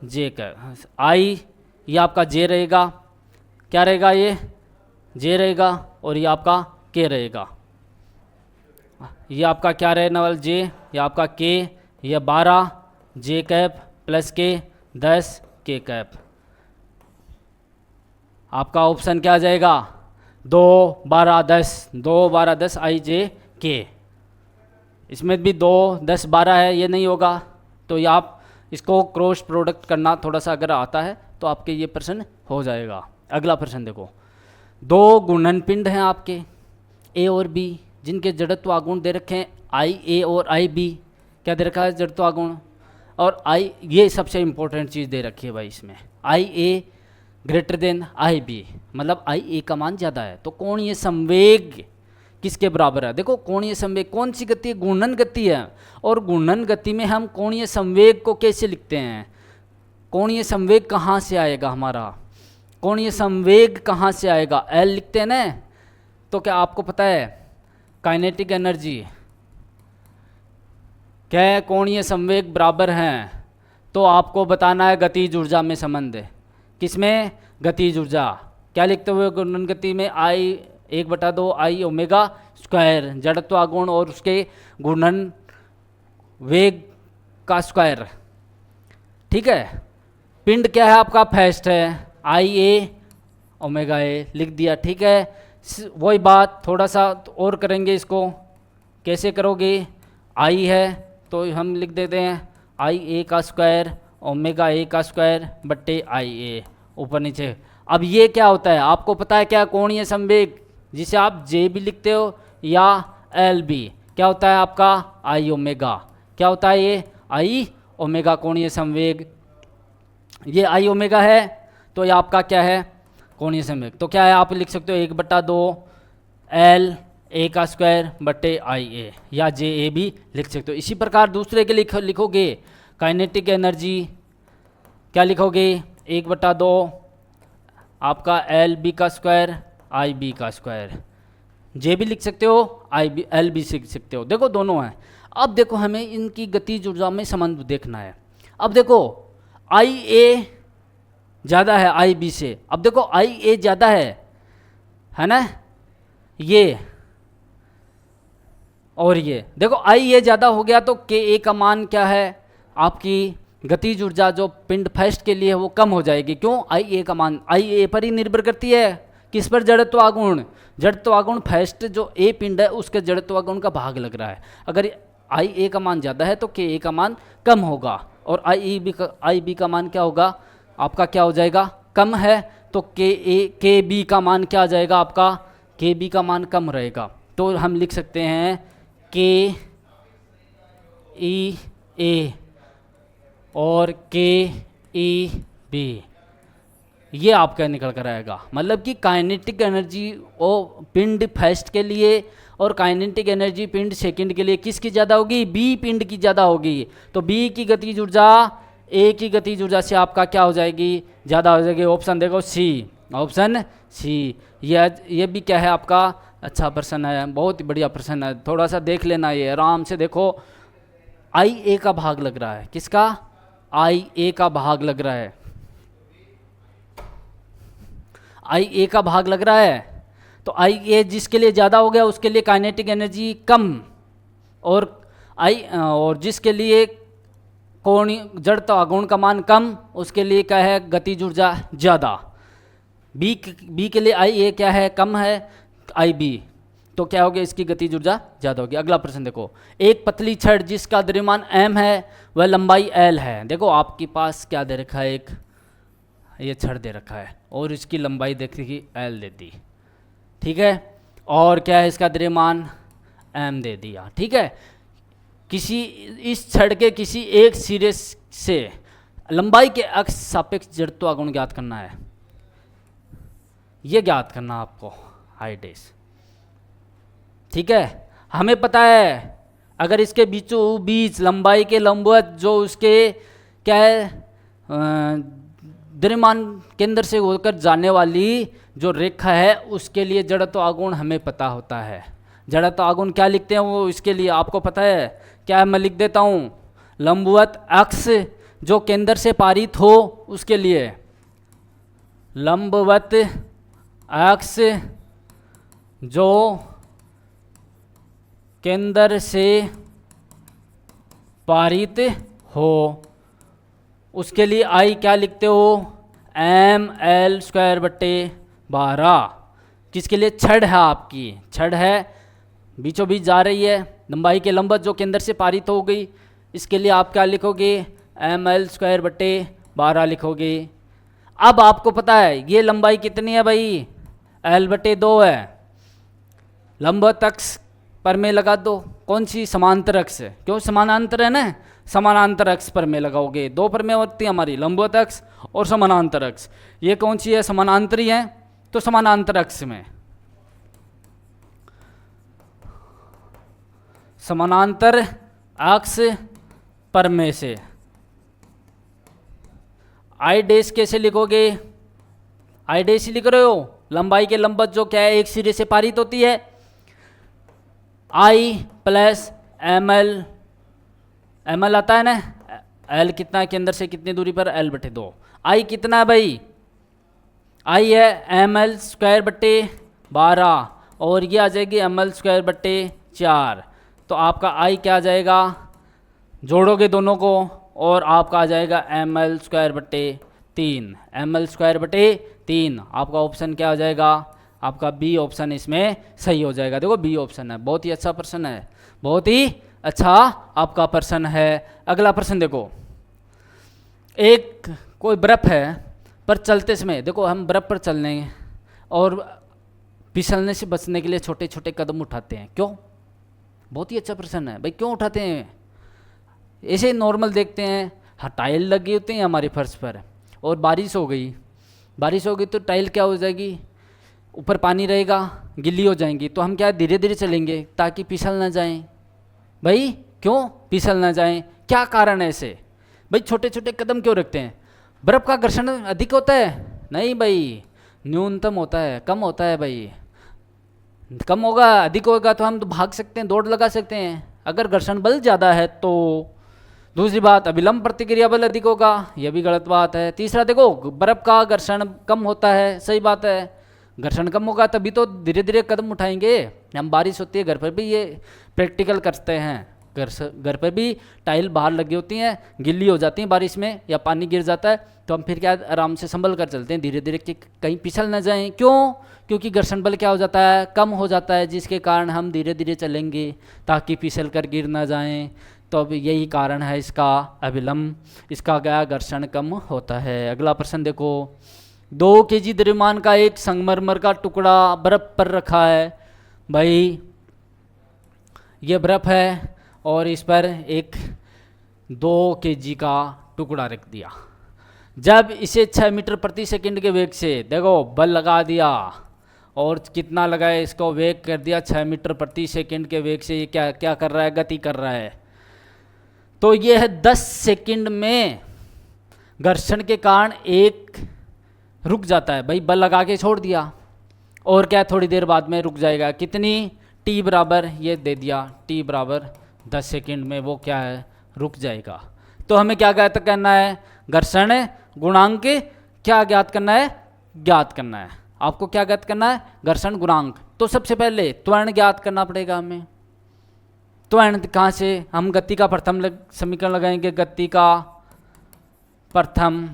जे कैप, आई ये आपका जे रहेगा, क्या रहेगा ये जे रहेगा, और ये आपका के रहेगा, ये आपका क्या रहने वाला जे, ये आपका के, ये 12 जे कैप प्लस के 10 के कैप। आपका ऑप्शन क्या आ जाएगा, 2 12 10, 2 12 10 आई जे के। इसमें भी 2 10 12 है, ये नहीं होगा, तो ये आप इसको क्रॉस प्रोडक्ट करना थोड़ा सा अगर आता है तो आपके ये प्रश्न हो जाएगा। अगला प्रश्न देखो, 2 गुणनपिंड हैं आपके ए और बी, जिनके जड़त्व आगुण दे रखे हैं आई ए और आई बी। क्या दे रखा है, जड़त्व आगुण, और आई, ये सबसे इंपॉर्टेंट चीज़ दे रखी है भाई इसमें, आई ए ग्रेटर देन आई बी, मतलब आई ए का मान ज़्यादा है, तो कोणीय संवेग किसके बराबर है। देखो कोणीय संवेग कौन सी गति है, घूर्णन गति है, और घूर्णन गति में हम कोणीय संवेग को कैसे लिखते हैं, कोणीय संवेग कहाँ से आएगा हमारा, कोणीय संवेग कहाँ से आएगा, एल लिखते हैं ना। तो क्या आपको पता है काइनेटिक एनर्जी क्या है, कोणीय संवेग बराबर हैं, तो आपको बताना है गतिज ऊर्जा में संबंध, किसमें, गतिज ऊर्जा। क्या लिखते हुए घूर्णन गति में, आई 1/2 आई ओमेगा स्क्वायर, जड़त्व आघूर्ण और उसके घूर्णन वेग का स्क्वायर, ठीक है। पिंड क्या है आपका, फेस्ट है, आई ए ओमेगा ए लिख दिया, ठीक है। वही बात थोड़ा सा और करेंगे, इसको कैसे करोगे, आई है तो हम लिख देते हैं आई ए का स्क्वायर ओमेगा ए का स्क्वायर बट्टे आई ए, ऊपर नीचे। अब ये क्या होता है आपको पता है क्या, कोणीय संवेग, जिसे आप जे भी लिखते हो या एल बी, क्या होता है आपका आई ओमेगा, क्या होता है ये आई ओमेगा कोणीय संवेग, ये आई ओमेगा है, तो ये आपका क्या है कोणीय संवेग। तो क्या है आप लिख सकते हो 1/2 एल ए का स्क्वायर बट्टे आई ए, या जे ए भी लिख सकते हो। इसी प्रकार दूसरे के लिखोगे काइनेटिक एनर्जी, क्या लिखोगे 1/2 आपका एल बी का स्क्वायर आई बी का स्क्वायर, जे भी लिख सकते हो आई बी एल बी लिख सकते हो, देखो दोनों हैं। अब देखो हमें इनकी गतिज ऊर्जा में संबंध देखना है। अब देखो आई ए ज़्यादा है आई बी से, अब देखो आई ए ज़्यादा है ना, ये और ये देखो आई ए ज़्यादा हो गया, तो के ए का मान क्या है, आपकी गतिज ऊर्जा जो पिंड फर्स्ट के लिए है वो कम हो जाएगी। क्यों, आई ए का मान आई ए पर ही निर्भर करती है, किस पर? जड़त्वागुण। जड़त्वागुण फर्स्ट जो ए पिंड है उसके जड़त्वागुण का भाग लग रहा है। अगर आई ए का मान ज़्यादा है तो के ए का मान कम होगा, और आई बी का मान क्या होगा आपका, क्या हो जाएगा, कम है, तो के बी का मान क्या आ जाएगा आपका, के बी का मान कम रहेगा। तो हम लिख सकते हैं के ई ए और के ई बी, ये आपका निकल कर आएगा। मतलब कि काइनेटिक एनर्जी ओ पिंड फर्स्ट के लिए और काइनेटिक एनर्जी पिंड सेकंड के लिए किसकी ज़्यादा होगी, बी पिंड की ज़्यादा होगी। तो बी की गतिज ऊर्जा ए की गतिज ऊर्जा से आपका क्या हो जाएगी, ज़्यादा हो जाएगी। ऑप्शन देखो सी, ऑप्शन सी। ये भी क्या है आपका, अच्छा प्रश्न है, बहुत ही बढ़िया प्रश्न है, थोड़ा सा देख लेना, ये आराम से देखो। आई ए का भाग लग रहा है, किसका, आई ए का भाग लग रहा है, आई ए का भाग लग रहा है। तो आई ए जिसके लिए ज़्यादा हो गया उसके लिए काइनेटिक एनर्जी कम, और जिसके लिए कोणीय जड़त्वागुण का मान कम उसके लिए क्या है, गतिज ऊर्जा ज़्यादा। बी के लिए आई ए क्या है, कम है, आई बी, तो क्या हो गया, इसकी गतिज ऊर्जा ज़्यादा होगी। अगला प्रश्न देखो, एक पतली छड़ जिसका द्रव्यमान m है वह लंबाई l है। देखो आपके पास क्या दे रखा है, एक ये छड़ दे रखा है और इसकी लंबाई देखी l दे दी, ठीक है, और क्या है इसका द्रव्यमान m दे दिया, ठीक है। किसी इस छड़ के किसी एक सिरे से लंबाई के अक्ष सापेक्ष जड़त्वागुण ज्ञात करना है, ये ज्ञात करना आपको आई डैश, ठीक है। हमें पता है अगर इसके बीचों बीच लंबाई के लंबवत जो उसके क्या है द्रव्यमान केंद्र से होकर जाने वाली जो रेखा है उसके लिए जड़त्वागुण हमें पता होता है। जड़त्वागुण क्या लिखते हैं वो इसके लिए आपको पता है क्या है, मैं लिख देता हूँ, लंबवत अक्ष जो केंद्र से पारित हो उसके लिए, लंबवत अक्ष जो केंद्र से पारित हो उसके लिए आई क्या लिखते हो, एम एल स्क्वायर बट्टे 12। किसके लिए, छड़ है आपकी, छड़ है बीचों बीच जा रही है, लंबाई के लंबवत जो केंद्र से पारित हो गई, इसके लिए आप क्या लिखोगे, एम एल स्क्वायर बट्टे 12 लिखोगे। अब आपको पता है ये लंबाई कितनी है भाई, एल बट्टे 2 है, लंबवत अक्ष पर में लगा दो, कौन सी, समांतर अक्ष, क्यों समानांतर है ना, समानांतर अक्ष पर में लगाओगे, दो पर में होती है हमारी लंबवत अक्ष और समानांतर अक्ष, ये कौन सी है, समानांतरी है, तो समानांतर अक्ष में, समानांतर अक्ष पर में से आई डैश कैसे लिखोगे, आई डैश लिख रहे हो, लंबाई के लंबवत जो क्या है एक सिरे से पारित होती है, I plus M L, M L आता है ना, एल कितना है केंद्र से कितनी दूरी पर, एल बटे 2, आई कितना है भाई, आई है एम एल स्क्वायर बट्टे 12 और ये आ जाएगी एम एल स्क्वायर बट्टे 4। तो आपका आई क्या आ जाएगा, जोड़ोगे दोनों को और आपका आ जाएगा एम एल स्क्वायर बट्टे 3, एम एल स्क्वायर बट्टे 3। आपका ऑप्शन क्या हो जाएगा, आपका बी ऑप्शन इसमें सही हो जाएगा। देखो बी ऑप्शन है, बहुत ही अच्छा प्रश्न है, बहुत ही अच्छा आपका प्रश्न है। अगला प्रश्न देखो, एक कोई बर्फ है पर चलते समय, देखो हम बर्फ पर चलने और फिसलने से बचने के लिए छोटे छोटे कदम उठाते हैं, क्यों, बहुत ही अच्छा प्रश्न है भाई, क्यों उठाते हैं, ऐसे नॉर्मल देखते हैं, हाँ टाइल लगी होती हैं हमारे फर्श पर और बारिश हो गई, बारिश हो गई तो टाइल क्या हो जाएगी, ऊपर पानी रहेगा, गिल्ली हो जाएंगी, तो हम क्या धीरे धीरे चलेंगे ताकि फिसल ना जाएं। भाई क्यों फिसल ना जाएं, क्या कारण है ऐसे, भाई छोटे छोटे कदम क्यों रखते हैं, बर्फ़ का घर्षण अधिक होता है, नहीं भाई न्यूनतम होता है, कम होता है भाई, कम होगा, अधिक होगा तो हम तो भाग सकते हैं, दौड़ लगा सकते हैं, अगर घर्षण बल ज़्यादा है तो। दूसरी बात, अभिलंब प्रतिक्रिया बल अधिक होगा, यह भी गलत बात है। तीसरा देखो, बर्फ़ का घर्षण कम होता है, सही बात है, घर्षण कम होगा तभी तो धीरे धीरे कदम उठाएंगे हम, बारिश होती है घर पर भी ये प्रैक्टिकल करते हैं, घर पर भी टाइल बाहर लगी होती हैं, गिल्ली हो जाती हैं बारिश में या पानी गिर जाता है, तो हम फिर क्या आराम से संभल कर चलते हैं धीरे धीरे कि कहीं फिसल ना जाएं। क्यों? क्योंकि घर्षण बल क्या हो जाता है, कम हो जाता है, जिसके कारण हम धीरे धीरे चलेंगे ताकि फिसल कर गिर ना जाएं। तो अब यही कारण है इसका अभिलंब, इसका क्या घर्षण कम होता है। अगला प्रश्न देखो, 2 kg द्रव्यमान का एक संगमरमर का टुकड़ा बर्फ पर रखा है। भाई ये बर्फ है और इस पर एक 2 kg का टुकड़ा रख दिया। जब इसे 6 मीटर प्रति सेकंड के वेग से, देखो बल लगा दिया और कितना लगाए, इसको वेग कर दिया 6 मीटर प्रति सेकंड के वेग से, ये क्या क्या कर रहा है, गति कर रहा है। तो ये है 10 सेकंड में घर्षण के कारण एक रुक जाता है। भाई बल लगा के छोड़ दिया और क्या थोड़ी देर बाद में रुक जाएगा। कितनी? t बराबर ये दे दिया, t बराबर 10 सेकंड में वो क्या है, रुक जाएगा। तो हमें क्या ज्ञात करना है, घर्षण गुणांक क्या ज्ञात करना है, ज्ञात करना है। आपको क्या ज्ञात करना है, घर्षण गुणांक। तो सबसे पहले त्वरण ज्ञात करना पड़ेगा हमें। त्वरण कहाँ से, हम गति का प्रथम समीकरण लगाएंगे। गति का प्रथम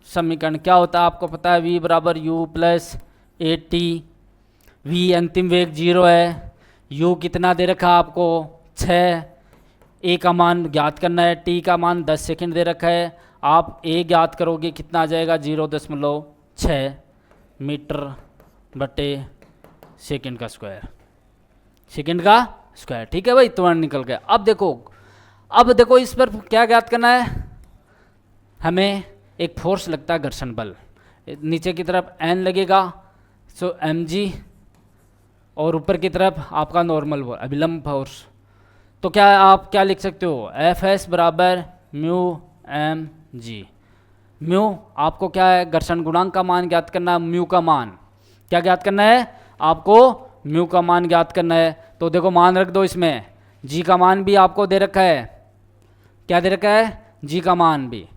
समीकरण क्या होता है आपको पता है, v बराबर u plus A T. v अंतिम वेग 0 है, u कितना दे रखा आपको 6, a का मान ज्ञात करना है, t का मान 10 सेकंड दे रखा है। आप a ज्ञात करोगे कितना आ जाएगा, 0.6 मीटर बटे सेकंड का स्क्वायर, सेकंड का स्क्वायर। ठीक है भाई, त्वरण निकल गया। अब देखो इस पर क्या ज्ञात करना है, हमें एक फोर्स लगता है घर्षण बल, नीचे की तरफ n लगेगा, सो mg, और ऊपर की तरफ आपका नॉर्मल अभिलंब फोर्स। तो क्या आप क्या लिख सकते हो, Fs बराबर म्यू एम जी। म्यू आपको क्या है, घर्षण गुणांक का मान ज्ञात करना है, म्यू का मान क्या ज्ञात करना है आपको, म्यू का मान ज्ञात करना है। तो देखो मान रख दो इसमें, जी का मान भी आपको दे रखा है, क्या दे रखा है, जी का मान भी।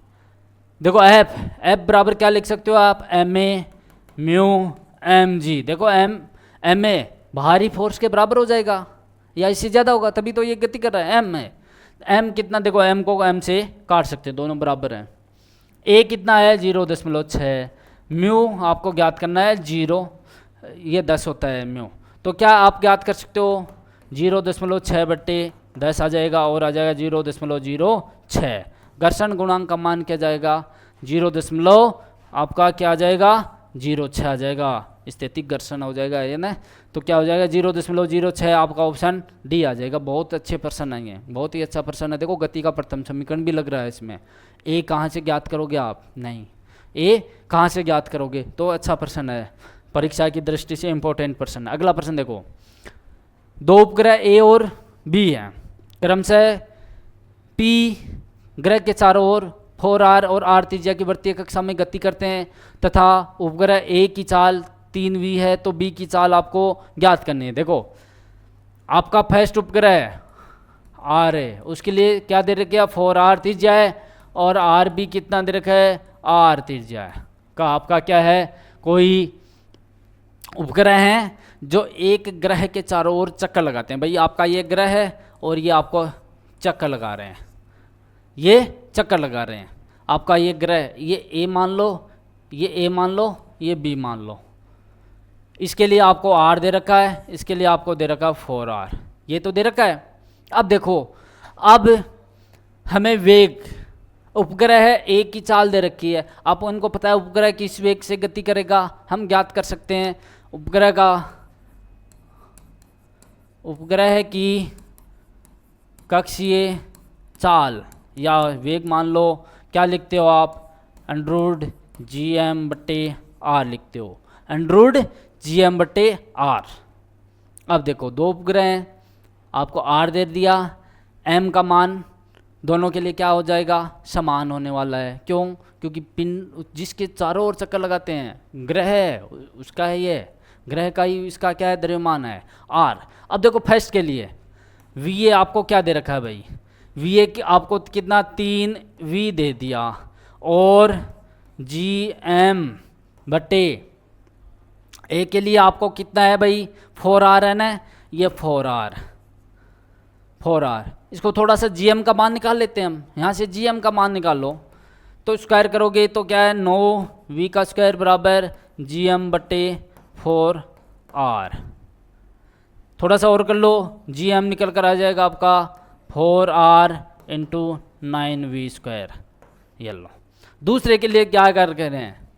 देखो एफ बराबर क्या लिख सकते हो आप, M A mu M G. देखो एम ए बाहरी फोर्स के बराबर हो जाएगा या इससे ज़्यादा होगा, तभी तो ये गति कर रहा है। एम है, एम कितना, देखो एम को एम से काट सकते हैं, दोनों बराबर हैं। ए कितना है, 0.6। म्यू आपको ज्ञात करना है 0, ये 10 होता है म्यू। तो क्या आप ज्ञात कर सकते हो, 0.6 बट्टे 10 आ जाएगा और आ जाएगा 0.06। घर्षण गुणांक का मान क्या जाएगा, 0. आपका क्या आ जाएगा, 0.6 आ जाएगा, स्थैतिक घर्षण हो जाएगा ये ना। तो क्या हो जाएगा, 0.06 आपका ऑप्शन डी आ जाएगा। बहुत अच्छे प्रश्न आएंगे, बहुत ही अच्छा प्रश्न है। देखो गति का प्रथम समीकरण भी लग रहा है इसमें। ए कहाँ से ज्ञात करोगे आप, नहीं ए कहाँ से ज्ञात करोगे, तो अच्छा प्रश्न है, परीक्षा की दृष्टि से इंपॉर्टेंट प्रश्न। अगला प्रश्न देखो, 2 उपग्रह ए और बी हैं, क्रमशः पी ग्रह के चारों ओर 4r और r त्रिज्या की वृत्तीय कक्षा में गति करते हैं तथा उपग्रह ए की चाल 3v है, तो बी की चाल आपको ज्ञात करनी है। देखो आपका फर्स्ट उपग्रह r है, उसके लिए क्या दे रखा है, 4r त्रिज्या है, और r भी कितना दे रखा है, r त्रिज्या है का। आपका क्या है, कोई उपग्रह हैं जो एक ग्रह के चारों ओर चक्कर लगाते हैं। भाई आपका ये ग्रह है और ये आपको चक्कर लगा रहे हैं, ये चक्कर लगा रहे हैं। आपका ये ग्रह, ये ए मान लो, ये ए मान लो, ये बी मान लो। इसके लिए आपको r दे रखा है, इसके लिए आपको दे रखा है 4r, ये तो दे रखा है। अब देखो, अब हमें वेग, उपग्रह है ए की चाल दे रखी है, आप उनको पता है उपग्रह किस वेग से गति करेगा, हम ज्ञात कर सकते हैं उपग्रह की कक्षीय चाल या वेग मान लो, क्या लिखते हो आप, √gm/r लिखते हो, √gm/r। अब देखो 2 उपग्रह हैं, आपको r दे दिया, m का मान दोनों के लिए क्या हो जाएगा, समान होने वाला है। क्यों, क्योंकि पिंड जिसके चारों ओर चक्कर लगाते हैं ग्रह है, उसका है ये ग्रह का ही, इसका क्या है, द्रव्यमान है r। अब देखो फर्स्ट के लिए va आपको क्या दे रखा है भाई, va आपको कितना 3v दे दिया, और gm/a के लिए आपको कितना है भाई, 4r है ना, ये 4r इसको थोड़ा सा जी एम का मान निकाल लेते हैं हम, यहाँ से जी एम का मान निकाल लो। तो स्क्वायर करोगे तो क्या है, 9v का स्क्वायर बराबर जी एम बटे 4r। थोड़ा सा और कर लो, जी एम निकल कर आ जाएगा आपका 4r इंटू 9v स्क्वायर। ये लो। दूसरे के लिए क्या कर रहे हैं,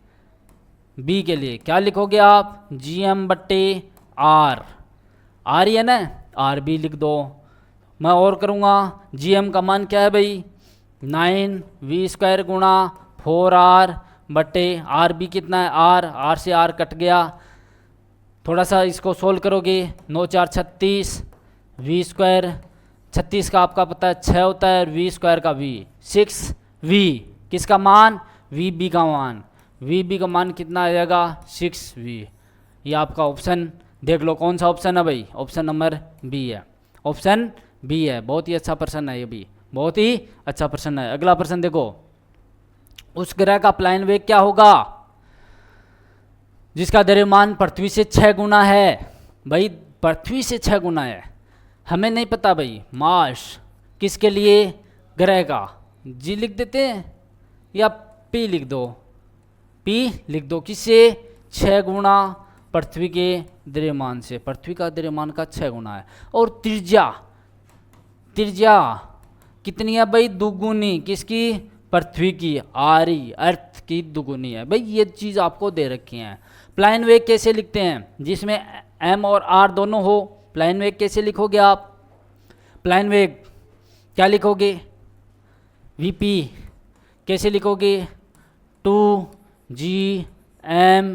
बी के लिए क्या लिखोगे आप, जी एम बट्टे आर ही है ना, आर भी लिख दो। मैं और करूँगा, जी एम का मान क्या है भाई, 9v स्क्वायर गुणा 4r बट्टे आर भी कितना है, आर से आर कट गया। थोड़ा सा इसको सोल्व करोगे, 9 4 36, वी स्क्वायर 36 का आपका पता है 6 होता है, वी स्क्वायर का वी 6v, किसका मान, वी बी का मान, वी बी का मान कितना आ जाएगा 6v। ये आपका ऑप्शन देख लो कौन सा ऑप्शन है भाई, ऑप्शन नंबर बी है, ऑप्शन बी है। बहुत ही अच्छा प्रश्न है ये भी, बहुत ही अच्छा प्रश्न है। अगला प्रश्न देखो, उस ग्रह का प्लाइन वेग क्या होगा जिसका द्रव्यमान पृथ्वी से 6 गुना है। भाई पृथ्वी से 6 गुना है, हमें नहीं पता भाई मास किसके लिए, ग्रह का, जी लिख देते हैं या पी लिख दो, पी लिख दो, किससे 6 गुना पृथ्वी के द्रव्यमान से, पृथ्वी का द्रव्यमान का 6 गुना है। और त्रिज्या, त्रिज्या कितनी है भाई, दुगुनी, किसकी, पृथ्वी की, आरी अर्थ की दुगुनी है। भाई ये चीज़ आपको दे रखी है। प्लाइन वेग कैसे लिखते हैं, जिसमें एम और आर दोनों हो, प्लाइन वेग कैसे लिखोगे आप, प्लाइन वेग क्या लिखोगे, वीपी कैसे लिखोगे, 2gm,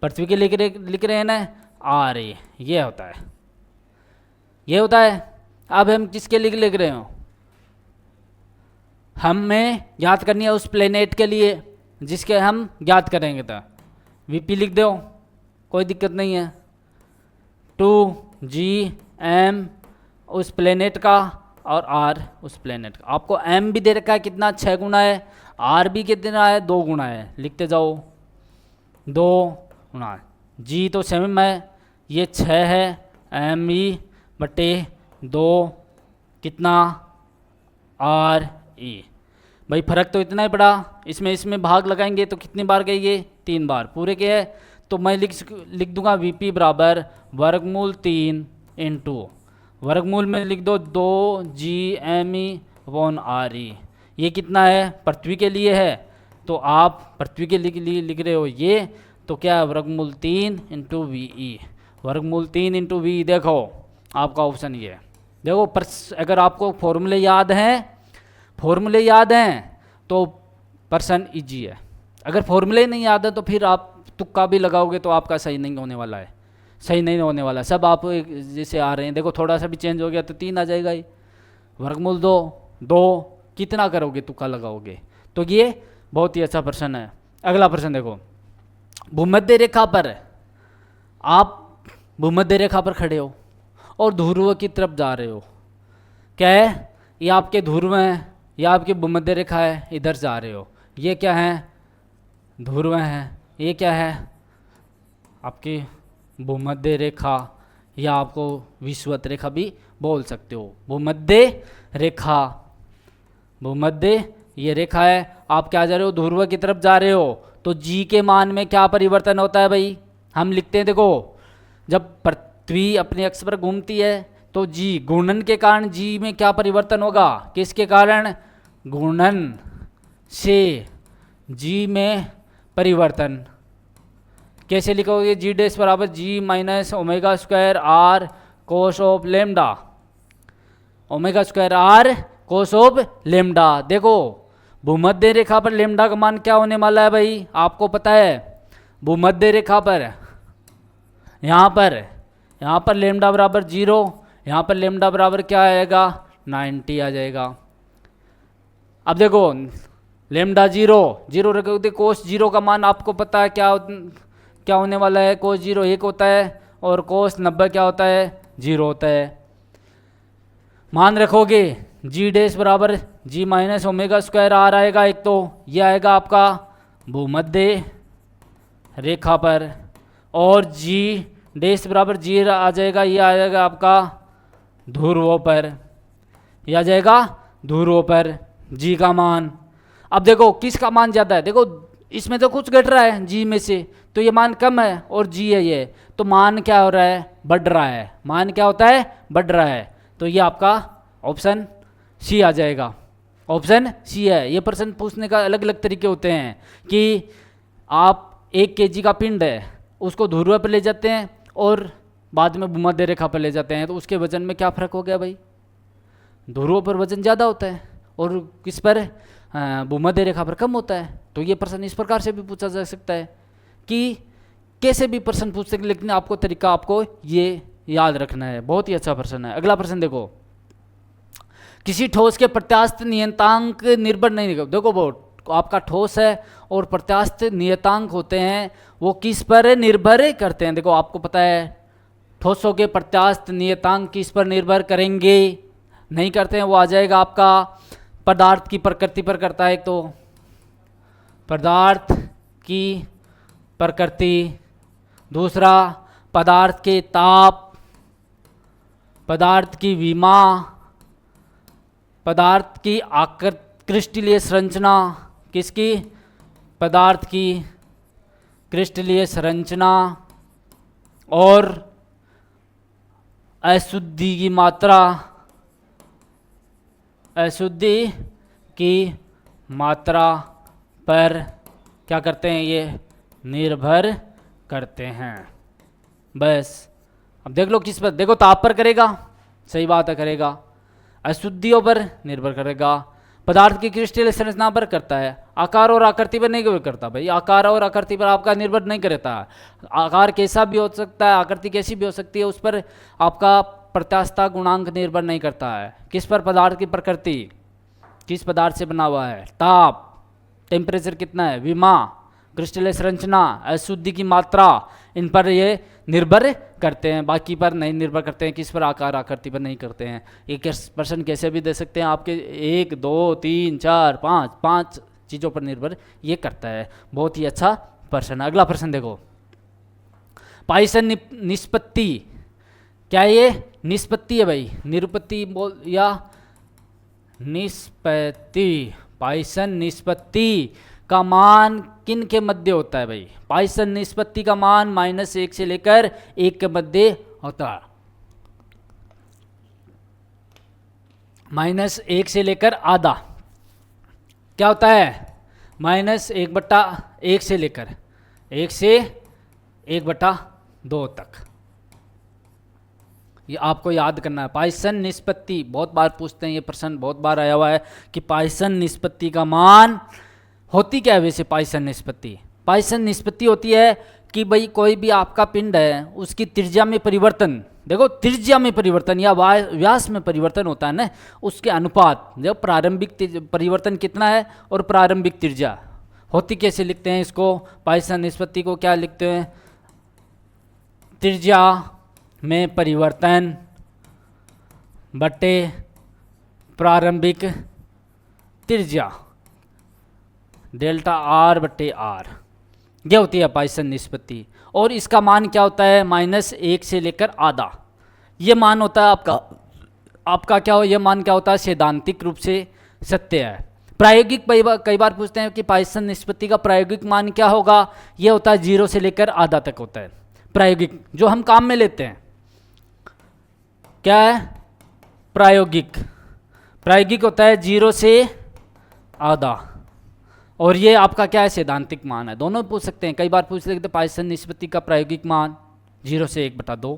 पृथ्वी के लिख रहे हैं ना, आर ए, ये होता है, ये होता है। अब हम किसके लिए लिख रहे हो, हमें याद करनी है उस प्लेनेट के लिए जिसके हम ज्ञात करेंगे, तो वीपी लिख दो, कोई दिक्कत नहीं है, 2gm उस प्लेनेट का और आर उस प्लेनेट का। आपको एम भी दे रखा है कितना, 6 गुना है, आर भी कितना है, 2 गुना है, लिखते जाओ 2 गुना, जी तो सेम है, ये 6 है, एम ई बटे 2 कितना, आर ई। भाई फर्क तो इतना ही पड़ा, इसमें भाग लगाएंगे तो कितनी बार गई ये, 3 बार पूरे के है। तो मैं लिख दूंगा वीपी बराबर वर्गमूल 3 इंटू वर्गमूल में लिख दो 2gme अपॉन आर ई। ये कितना है, पृथ्वी के लिए है, तो आप पृथ्वी के लिए लिख रहे हो ये, तो क्या है वर्गमूल 3 इंटू वी ई, वर्गमूल 3 इंटू वी। देखो आपका ऑप्शन ये है। देखो अगर आपको फॉर्मूले याद हैं तो पर्सन इजी है, अगर फॉर्मूले नहीं याद है तो फिर आप तुक्का भी लगाओगे तो आपका सही नहीं होने वाला है, सही नहीं होने वाला। सब आप जैसे आ रहे हैं, देखो थोड़ा सा भी चेंज हो गया तो 3 आ जाएगा ही, वर्गमूल 2 कितना करोगे, तुक्का लगाओगे। तो ये बहुत ही अच्छा प्रश्न है। अगला प्रश्न देखो, भूमध्य रेखा पर, आप भूमध्य रेखा पर खड़े हो और ध्रुव की तरफ जा रहे हो, क्या है, ये आपके ध्रुव हैं, ये आपकी भूमध्य रेखा है, इधर जा रहे हो, ये क्या है, ध्रुव हैं, ये क्या है आपकी भूमध्य रेखा, या आपको विषुवत रेखा भी बोल सकते हो। भूमध्य रेखा, भूमध्य ये रेखा है, आप क्या जा रहे हो, ध्रुव की तरफ जा रहे हो, तो जी के मान में क्या परिवर्तन होता है भाई, हम लिखते हैं, देखो जब पृथ्वी अपने अक्ष पर घूमती है तो जी घूर्णन के कारण जी में क्या परिवर्तन होगा, किसके कारण, घूर्णन से जी में परिवर्तन। कैसे लिखोगे, जी डैश बराबर g minus omega square R cos of lambda, omega square R cos of lambda. देखो भूमध्य रेखा पर लेमडा का मान क्या होने वाला है भाई, आपको पता है, भूमध्य रेखा पर यहाँ पर लेमडा बराबर 0, यहाँ पर लेमडा बराबर क्या आएगा, 90 आ जाएगा। अब देखो लेमडा 0 रखोगे, कोस 0 का मान आपको पता है क्या होने वाला है, कोस 0 1 होता है और कोस 90 क्या होता है, 0 होता है। मान रखोगे जी डैश बराबर g minus omega square are आएगा, एक तो ये आएगा आपका भूमध्य रेखा पर, और जी डैश बराबर जी आ जाएगा, ये आ जाएगा आपका ध्रुवों पर। ये आ जाएगा ध्रुवों पर जी का मान। अब देखो किसका मान ज़्यादा है, देखो इसमें तो कुछ घट रहा है जी में से, तो ये मान कम है और जी है ये, तो मान क्या हो रहा है, बढ़ रहा है। मान क्या होता है, बढ़ रहा है। तो ये आपका ऑप्शन सी आ जाएगा, ऑप्शन सी है। ये प्रश्न पूछने का अलग अलग तरीके होते हैं कि आप 1 kg का पिंड है उसको ध्रुव पर ले जाते हैं और बाद में भूमध्य रेखा पर ले जाते हैं, तो उसके वजन में क्या फ़र्क हो गया भाई, ध्रुव पर वजन ज़्यादा होता है और किस पर, भूमध्य रेखा पर कम होता है। तो ये प्रश्न इस प्रकार से भी पूछा जा सकता है कि कैसे भी प्रश्न पूछ सकते, लेकिन आपको तरीका आपको ये याद रखना है। बहुत ही अच्छा प्रश्न है। अगला प्रश्न देखो, किसी ठोस के प्रत्यास्थ नियतांक निर्भर नहीं, देखो वो आपका ठोस है और प्रत्यास्थ नियतांक होते हैं, वो किस पर निर्भर करते हैं। देखो आपको पता है ठोसों के प्रत्यास्थ नियतांक किस पर निर्भर करेंगे, नहीं करते हैं, वो आ जाएगा आपका पदार्थ की प्रकृति पर करता है। एक तो पदार्थ की प्रकृति, दूसरा पदार्थ के ताप, पदार्थ की विमा, पदार्थ की क्रिस्टलीय संरचना, किसकी, पदार्थ की क्रिस्टलीय संरचना, और अशुद्धि की मात्रा, अशुद्धि की मात्रा पर क्या करते हैं, ये निर्भर करते हैं। बस अब देख लो किस पर, देखो ताप पर करेगा, सही बात है करेगा, अशुद्धियों पर निर्भर करेगा, पदार्थ की क्रिस्टलीय संरचना पर करता है, आकार और आकृति पर नहीं करता भाई, आकार और आकृति पर आपका निर्भर नहीं करता। आकार कैसा भी हो सकता है, आकृति कैसी भी हो सकती है, उस पर आपका प्रत्यास्थता गुणांक निर्भर नहीं करता है। किस पर, पदार्थ की प्रकृति, किस पदार्थ से बना हुआ है, ताप, टेम्परेचर कितना है, विमा, क्रिस्टलीय संरचना, अशुद्धि की मात्रा, इन पर ये निर्भर करते हैं, बाकी पर नहीं निर्भर करते हैं। किस पर, आकार आकृति पर नहीं करते हैं। एक प्रश्न कैसे भी दे सकते हैं आपके, 1 2 3 4 5 5 चीज़ों पर निर्भर ये करता है। बहुत ही अच्छा प्रश्न। अगला प्रश्न देखो, पाइसन निष्पत्ति, क्या ये निष्पत्ति है भाई, निरुपत्ति बोल या निष्पत्ति, पाइसन निष्पत्ति का मान किन के मध्य होता है भाई, पाइसन निष्पत्ति का मान -1 से लेकर 1 के मध्य होता है। -1 से लेकर आधा क्या होता है, -1/1 से लेकर 1 से 1/2 तक। ये आपको याद करना है। पाइसन निष्पत्ति बहुत बार पूछते हैं, ये प्रश्न बहुत बार आया हुआ है कि पाइसन निष्पत्ति का मान होती क्या है वैसे। पाइसन निष्पत्ति, पाइसन निष्पत्ति होती है कि भाई कोई भी आपका पिंड है उसकी त्रिज्या में परिवर्तन, देखो त्रिज्या में परिवर्तन या व्यास में परिवर्तन होता है ना, उसके अनुपात, जब प्रारंभिक परिवर्तन कितना है और प्रारंभिक त्रिज्या होती, कैसे लिखते हैं इसको, पाइसन निष्पत्ति को क्या लिखते हैं, त्रिज्या में परिवर्तन बटे प्रारंभिक त्रिज्या, डेल्टा R/R, ये होती है पाइसन निष्पत्ति। और इसका मान क्या होता है, -1 से लेकर आधा, ये मान होता है आपका क्या हो, ये मान क्या होता है, सैद्धांतिक रूप से सत्य है। प्रायोगिक कई बार पूछते हैं कि पाइसन निष्पत्ति का प्रायोगिक मान क्या होगा, ये होता है 0 से लेकर आधा तक होता है। प्रायोगिक जो हम काम में लेते हैं क्या है, प्रायोगिक, प्रायोगिक होता है 0 से आधा, और ये आपका क्या है, सैद्धांतिक मान है। दोनों पूछ सकते हैं, कई बार पूछ सकते हैं पाइसन निष्पत्ति का प्रायोगिक मान 0 से 1/2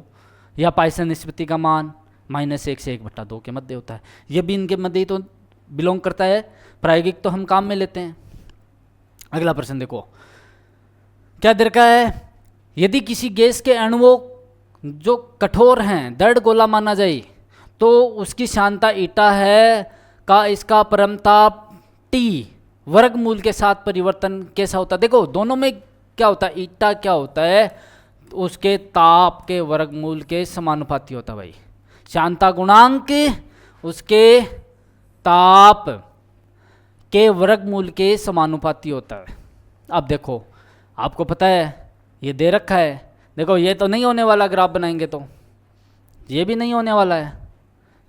या पाइसन निष्पत्ति का मान -1 से 1/2 के मध्य होता है। ये भी इनके मध्य ही तो बिलोंग करता है, प्रायोगिक तो हम काम में लेते हैं। अगला प्रश्न देखो, क्या दे रखा है, यदि किसी गैस के अणुओं जो कठोर हैं दृढ़ गोला माना जाए तो उसकी सांद्रता ईटा है का इसका परमताप T वर्गमूल के साथ परिवर्तन कैसा होता है। देखो दोनों में क्या होता है, ईटा क्या होता है, उसके ताप के वर्गमूल के समानुपाती होता है भाई। सांद्रता गुणांक उसके ताप के वर्गमूल के समानुपाती होता है। अब देखो आपको पता है ये दे रखा है, देखो ये तो नहीं होने वाला, ग्राफ बनाएंगे तो ये भी नहीं होने वाला है,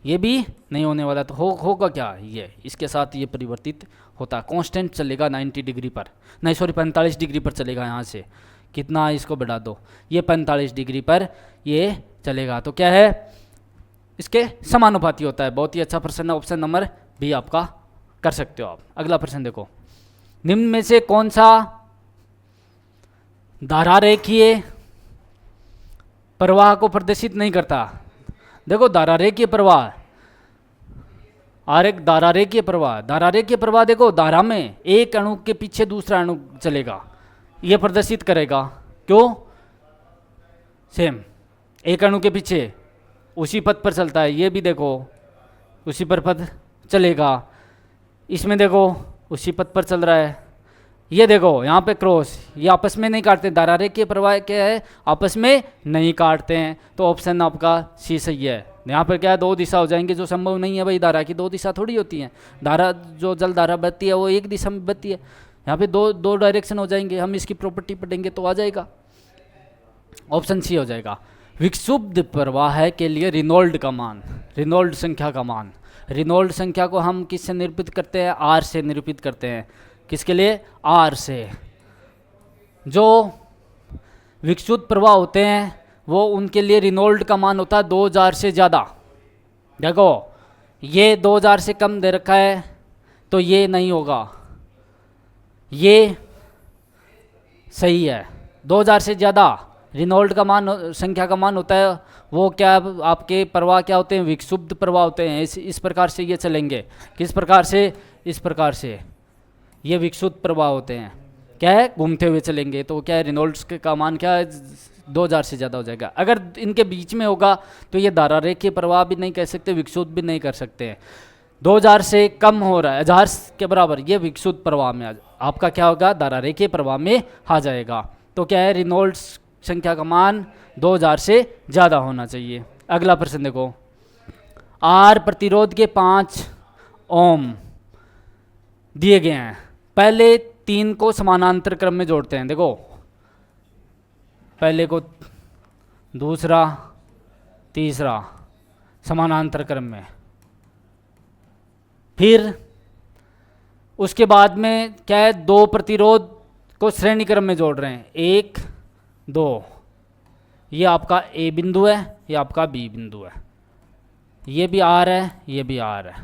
ये भी नहीं होने वाला, तो होगा क्या, ये इसके साथ ये परिवर्तित होता है, कांस्टेंट चलेगा 90 डिग्री पर, नहीं सॉरी 45 डिग्री पर चलेगा। यहाँ से कितना इसको बढ़ा दो, ये 45 डिग्री पर ये चलेगा। तो क्या है, इसके समानुपाती होता है। बहुत ही अच्छा प्रश्न है, ऑप्शन नंबर बी आपका कर सकते हो आप। अगला प्रश्न देखो, निम्न में से कौन सा धारारेखीय प्रवाह को प्रदर्शित नहीं करता। देखो धारारेखीय प्रवाह, धारारेखीय प्रवाह देखो, धारा में एक अणु के पीछे दूसरा अणु चलेगा, यह प्रदर्शित करेगा। क्यों, सेम एक अणु के पीछे उसी पथ पर चलता है। ये भी देखो उसी पर पथ चलेगा, इसमें देखो उसी पथ पर चल रहा है। ये देखो यहाँ पे क्रॉस, ये आपस में नहीं काटते। धारारेखीय प्रवाह क्या है, आपस में नहीं काटते हैं। तो ऑप्शन आपका सी सही है। यहाँ पर क्या है, दो दिशा हो जाएंगे, जो संभव नहीं है भाई। धारा की दो दिशा थोड़ी होती हैं, धारा जो जल धारा बहती है वो एक दिशा में बहती है। यहाँ पे दो डायरेक्शन हो जाएंगे। हम इसकी प्रॉपर्टी पढ़ेंगे तो आ जाएगा, ऑप्शन सी हो जाएगा। विक्षुब्ध प्रवाह के लिए रिनोल्ड का मान, रिनोल्ड संख्या का मान, रिनोल्ड संख्या को हम किससे निरूपित करते हैं, आर से निरूपित करते हैं। किसके लिए, आर से। जो विक्षुब्ध प्रवाह होते हैं वो उनके लिए रिनोल्ड का मान होता है 2000 से ज़्यादा। देखो ये 2000 से कम दे रखा है तो ये नहीं होगा, ये सही है। 2000 से ज़्यादा रिनोल्ड का मान, संख्या का मान होता है वो क्या, आपके प्रवाह क्या होते हैं, विक्षुब्ध प्रवाह होते हैं। इस प्रकार से ये चलेंगे। किस प्रकार से, इस प्रकार से ये विक्षुब्ध प्रवाह होते हैं। क्या है, घूमते हुए चलेंगे। तो क्या है, रिनोल्ड्स का मान क्या है, 2000 से ज़्यादा हो जाएगा। अगर इनके बीच में होगा तो ये धारारेखीय प्रवाह भी नहीं कह सकते, विक्षुब्ध भी नहीं कर सकते हैं। 2000 से कम हो रहा है, 1000 के बराबर, ये विक्षुब्ध प्रवाह में आपका क्या होगा, धारारेखीय प्रवाह में आ जाएगा। तो क्या है, रिनोल्ड्स संख्या का मान 2000 से ज़्यादा होना चाहिए। अगला प्रश्न देखो, आर प्रतिरोध के 5 ओम दिए गए हैं। पहले 3 को समानांतर क्रम में जोड़ते हैं। देखो पहले को, दूसरा, तीसरा समानांतर क्रम में, फिर उसके बाद में क्या है, 2 प्रतिरोध को श्रेणी क्रम में जोड़ रहे हैं, 1 2। ये आपका ए बिंदु है, ये आपका बी बिंदु है, ये भी आर है, ये भी आर है।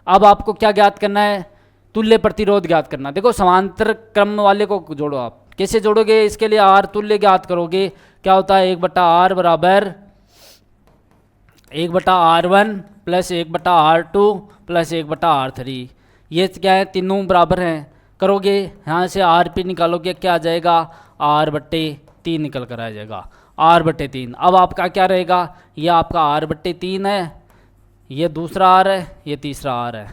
अब आपको क्या ज्ञात करना है, तुल्य प्रतिरोध ज्ञात करना। देखो समांतर क्रम वाले को जोड़ो। आप कैसे जोड़ोगे, इसके लिए आर तुल्य ज्ञात करोगे। क्या होता है, 1/r बराबर 1/r1 plus 1/r2 plus 1/r3। ये क्या है, तीनों बराबर हैं। करोगे यहाँ से rp निकालोगे, क्या आ जाएगा, r/3 निकल कर आ जाएगा, r/3। अब आपका क्या रहेगा, ये आपका r/3 है, ये दूसरा r है, ये तीसरा r है,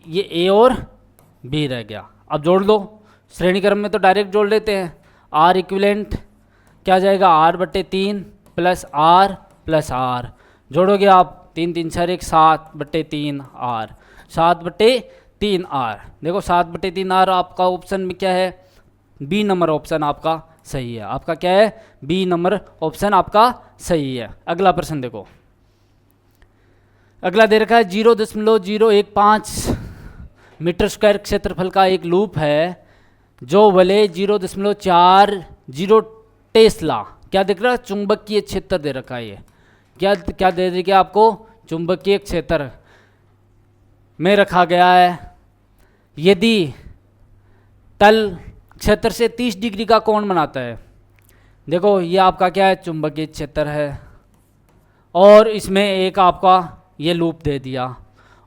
ये ए और बी रह गया। अब जोड़ लो, श्रेणी क्रम में तो डायरेक्ट जोड़ लेते हैं। आर इक्विवेलेंट क्या आ जाएगा, r/3 plus r plus r। जोड़ोगे आप, 3 3 6 1 7/3 r, 7/3 r। देखो 7/3 r आपका ऑप्शन में क्या है, बी नंबर ऑप्शन आपका सही है। आपका क्या है, बी नंबर ऑप्शन आपका सही है। अगला प्रश्न देखो, अगला दे रखा है 0.015 मीटर स्क्वायर क्षेत्रफल का एक लूप है जो वलय 0.40 टेस्ला, क्या दिख रहा है, चुंबकीय क्षेत्र दे रखा है। ये क्या क्या दे रही है आपको, चुंबकीय क्षेत्र में रखा गया है। यदि तल क्षेत्र से 30 डिग्री का कोण बनाता है। देखो ये आपका क्या है, चुंबकीय क्षेत्र है, और इसमें एक आपका ये लूप दे दिया,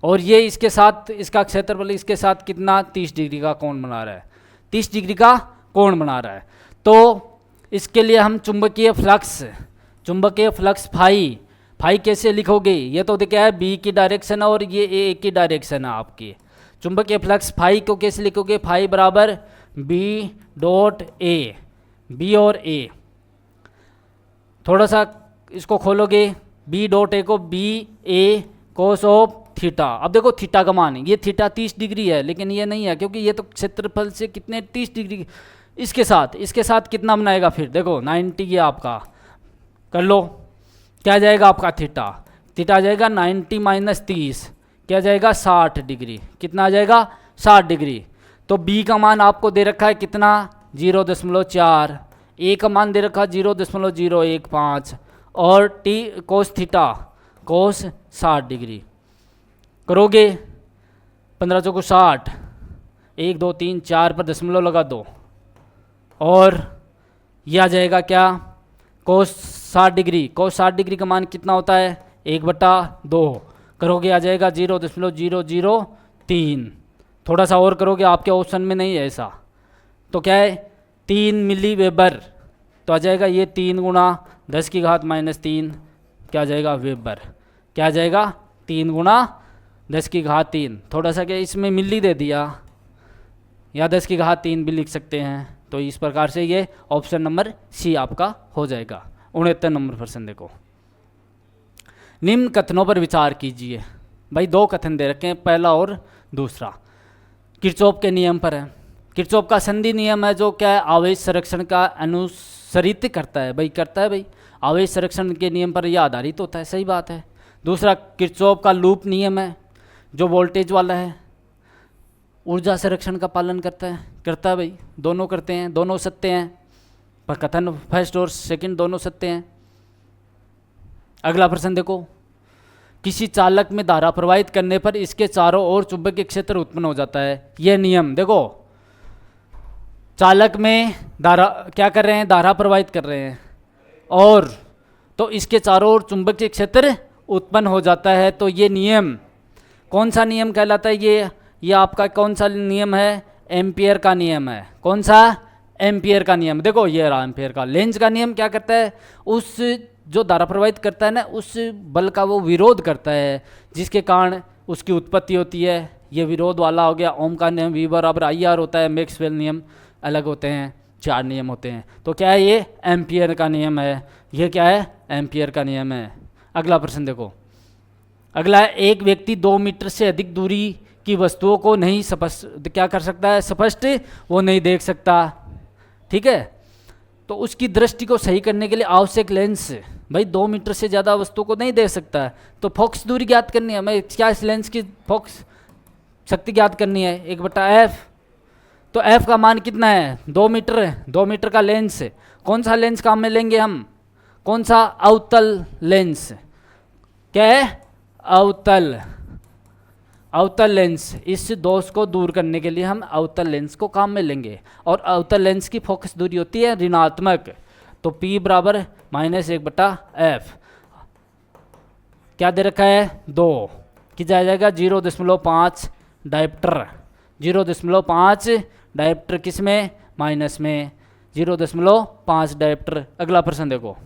और ये इसके साथ, इसका क्षेत्रफल इसके साथ कितना, 30 डिग्री का कोण बना रहा है, 30 डिग्री का कोण बना रहा है। तो इसके लिए हम चुंबकीय फ्लक्स फाई कैसे लिखोगे, ये तो क्या है, बी की डायरेक्शन है और ये ए की डायरेक्शन है आपकी। चुंबकीय फ्लक्स फाई को कैसे लिखोगे, फाई बराबर B.A, बी और ए। थोड़ा सा इसको खोलोगे, B.A को BA cos ऑफ थीटा। अब देखो थीटा का मान, ये थीटा 30 डिग्री है, लेकिन ये नहीं है क्योंकि ये तो क्षेत्रफल से कितने 30 डिग्री, इसके साथ कितना बनाएगा, फिर देखो 90 ये आपका कर लो, क्या जाएगा आपका थीटा, थीटा आ जाएगा 90 माइनस 30, क्या जाएगा 60 डिग्री। कितना आ जाएगा 60 डिग्री। तो बी का मान आपको दे रखा है कितना 0.4, ए का मान दे रखा 0.015 और T cos theta cos 60 degree. करोगे 15 चौको 60, 1 2 3 4 पर दशमलव लगा दो और यह आ जाएगा क्या कोस 60 डिग्री। कोस 60 डिग्री का मान कितना होता है 1/2। करोगे आ जाएगा 0.003। थोड़ा सा और करोगे, आपके ऑप्शन में नहीं है ऐसा, तो क्या है 3 मिली वेबर। तो आ जाएगा ये 3 गुणा 10 की घात -3, क्या आ जाएगा वेबर। क्या आ जाएगा 3 गुणा 10 की घात 3। थोड़ा सा क्या इसमें मिली दे दिया, या 10 की घात 3 भी लिख सकते हैं। तो इस प्रकार से ये ऑप्शन नंबर सी आपका हो जाएगा। 69 नंबर प्रश्न देखो, निम्न कथनों पर विचार कीजिए। भाई 2 कथन दे रखे हैं, पहला और दूसरा। किरचॉफ के नियम पर है। किरचॉफ का संधि नियम है जो क्या है आवेश संरक्षण का अनुसरित करता है। भाई करता है भाई, आवेश संरक्षण के नियम पर यह आधारित होता है, सही बात है। दूसरा किरचॉफ का लूप नियम है जो वोल्टेज वाला है, ऊर्जा संरक्षण का पालन करता है भाई, दोनों करते हैं, दोनों सत्य हैं। पर कथन फर्स्ट और सेकंड दोनों सत्य हैं। अगला प्रश्न देखो, किसी चालक में धारा प्रवाहित करने पर इसके चारों ओर चुंबकीय क्षेत्र उत्पन्न हो जाता है। यह नियम देखो, चालक में धारा क्या कर रहे हैं, धारा प्रवाहित कर रहे हैं और तो इसके चारों ओर चुंबकीय क्षेत्र उत्पन्न हो जाता है। तो ये नियम कौन सा नियम कहलाता है, ये आपका कौन सा नियम है, एम्पियर का नियम है। कौन सा, एम्पियर का नियम। देखो ये रहा एम्पियर का। लेंज का नियम क्या करता है, उस जो धारा प्रवाहित करता है ना, उस बल का वो विरोध करता है जिसके कारण उसकी उत्पत्ति होती है। ये विरोध वाला हो गया। ओम का नियम V बराबर IR होता है। मैक्सवेल नियम अलग होते हैं, 4 नियम होते हैं। तो क्या है, ये एम्पियर का नियम है। ये क्या है, एम्पियर का नियम है। अगला प्रश्न देखो, अगला है, एक व्यक्ति 2 मीटर से अधिक दूरी की वस्तुओं को नहीं स्पष्ट क्या कर सकता है, स्पष्ट वो नहीं देख सकता। ठीक है, तो उसकी दृष्टि को सही करने के लिए आवश्यक लेंस, भाई 2 मीटर से ज़्यादा वस्तु को नहीं देख सकता है, तो फोकस दूरी ज्ञात करनी है हमें। क्या इस लेंस की फोकस शक्ति ज्ञात करनी है 1/f। तो f का मान कितना है 2 मीटर है। 2 मीटर का लेंस, कौन सा लेंस काम में लेंगे हम, कौन सा, अवतल लेंस। क्या है, अवतल लेंस। इस दोष को दूर करने के लिए हम अवतल लेंस को काम में लेंगे। और अवतल लेंस की फोकस दूरी होती है ऋणात्मक। तो P बराबर -1/f। क्या दे रखा है 2 कि जाएगा 0.5 डायप्टर। 0.5 डायप्टर किस में, माइनस में, 0.5 डायप्टर। अगला प्रश्न देखो,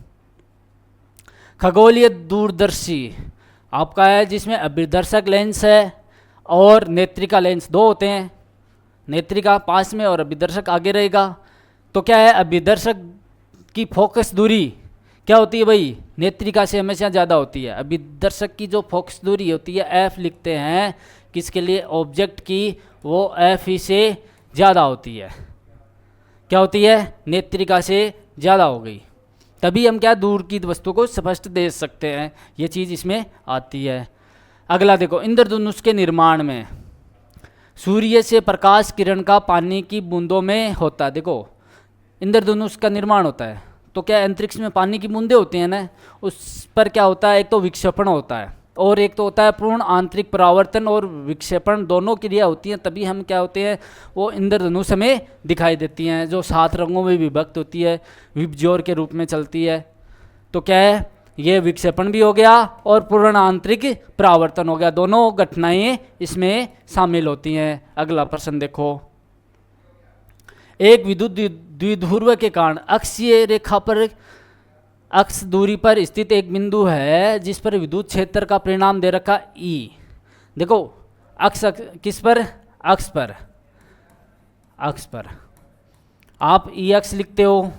खगोलीय दूरदर्शी आपका है जिसमें अभिदर्शक लेंस है और नेत्रिका लेंस, 2 होते हैं। नेत्रिका पास में और अभिदर्शक आगे रहेगा। तो क्या है, अभिदर्शक की फोकस दूरी क्या होती है भाई, नेत्रिका से हमेशा ज़्यादा होती है। अभिदर्शक की जो फोकस दूरी होती है f लिखते हैं किसके लिए, ऑब्जेक्ट की, वो f ही से ज़्यादा होती है। क्या होती है, नेत्रिका से ज़्यादा हो गई, तभी हम क्या दूर की वस्तु को स्पष्ट देख सकते हैं। ये चीज़ इसमें आती है। अगला देखो, इंद्रधनुष के निर्माण में सूर्य से प्रकाश किरण का पानी की बूंदों में होता है। देखो इंद्रधनुष का निर्माण होता है तो क्या अंतरिक्ष में पानी की बूंदें होती हैं ना, उस पर क्या होता है, एक तो विक्षेपण होता है और एक तो होता है पूर्ण आंतरिक परावर्तन। और विक्षेपण दोनों क्रिया होती हैं, तभी हम क्या होते हैं, वो इंद्रधनुष हमें दिखाई देती हैं, जो 7 रंगों में विभक्त होती है, विबज्योर के रूप में चलती है। तो क्या है, ये विक्षेपण भी हो गया और पूर्ण आंतरिक परावर्तन हो गया, दोनों घटनाएं इसमें शामिल होती हैं। अगला प्रश्न देखो, एक विद्युत द्विध्रुव के कारण अक्षीय रेखा पर अक्ष दूरी पर स्थित एक बिंदु है जिस पर विद्युत क्षेत्र का परिणाम दे रखा E। देखो अक्ष किस पर, अक्ष पर आप EX लिखते हो,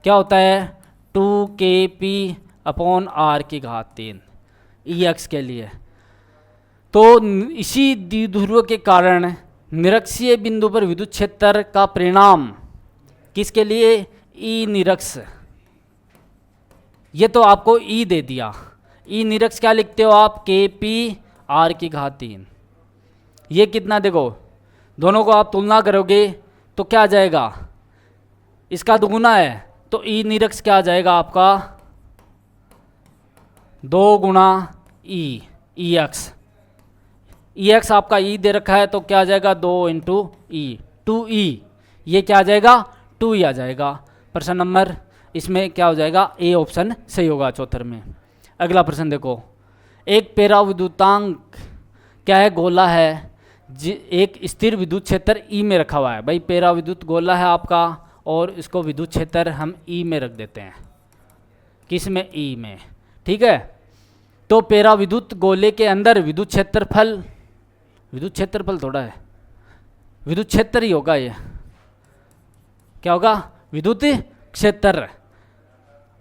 क्या होता है 2kp/r⁻³ EX के लिए। तो इसी द्विध्रुव के कारण निरक्षीय बिंदु पर विद्युत क्षेत्र का परिणाम किसके लिए, E निरक्ष। ये तो आपको E दे दिया। ई निरक्ष क्या लिखते हो आप, के पी आर की घात 3। ये कितना, देखो दोनों को आप तुलना करोगे तो क्या आ जाएगा, इसका दुगुना है, तो ई निरक्ष क्या आ जाएगा आपका 2 गुणा ई, ई एक्स। ई एक्स आपका ई दे रखा है तो क्या आ जाएगा 2 इंटू ई, 2e, ये क्या आ जाएगा 2e आ जाएगा। प्रश्न नंबर इसमें क्या हो जाएगा, ए ऑप्शन सही होगा चौथर में। अगला प्रश्न देखो, एक पेराविद्युतांक क्या है, गोला है, एक स्थिर विद्युत क्षेत्र ई में रखा हुआ है। भाई पेराविद्युत गोला है आपका और इसको विद्युत क्षेत्र हम ई में रख देते हैं, किस में, ई में, ठीक है। तो पेराविद्युत गोले के अंदर विद्युत क्षेत्रफल, विद्युत क्षेत्रफल थोड़ा है, विद्युत क्षेत्र ही होगा, ये क्या होगा, विद्युत क्षेत्र।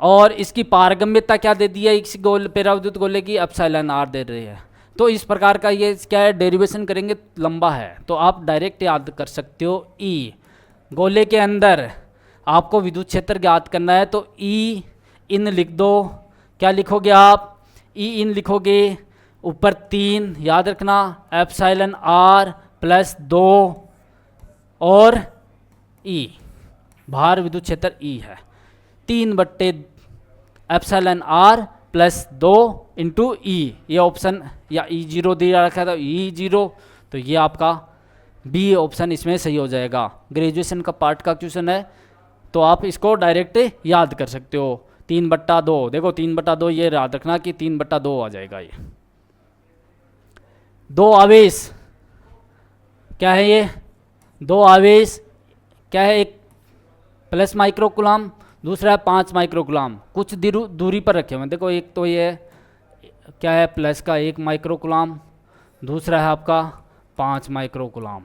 और इसकी पारगम्यता क्या दे दी है इस पेराविद्युत गोले की, एप्सिलॉन आर दे रही है। तो इस प्रकार का ये क्या है, डेरिवेशन करेंगे लंबा है, तो आप डायरेक्ट याद कर सकते हो ई। गोले के अंदर आपको विद्युत क्षेत्र ज्ञात करना है तो ई इन लिख दो, क्या लिखोगे आप, ई इन लिखोगे, ऊपर 3 याद रखना, एप्सिलॉन आर प्लस 2 और ई, बाहर विद्युत क्षेत्र ई है, 3 बट्टे एप्सिलॉन आर प्लस 2 इंटू ई, ये ऑप्शन या ई जीरो दिया रखा था, ई जीरो, तो ये आपका बी ऑप्शन इसमें सही हो जाएगा। ग्रेजुएशन का पार्ट का क्वेश्चन है तो आप इसको डायरेक्ट याद कर सकते हो। 3/2, देखो 3/2 ये याद रखना कि 3/2 आ जाएगा। ये 2 आवेश क्या है, ये 2 आवेश क्या है, एक प्लस माइक्रोकुलाम, दूसरा है 5 माइक्रोकुलाम, कुछ दूरी पर रखे हुए हैं। देखो एक तो ये क्या है, प्लस का 1 माइक्रोकुलाम, दूसरा है आपका 5 माइक्रोकुलाम।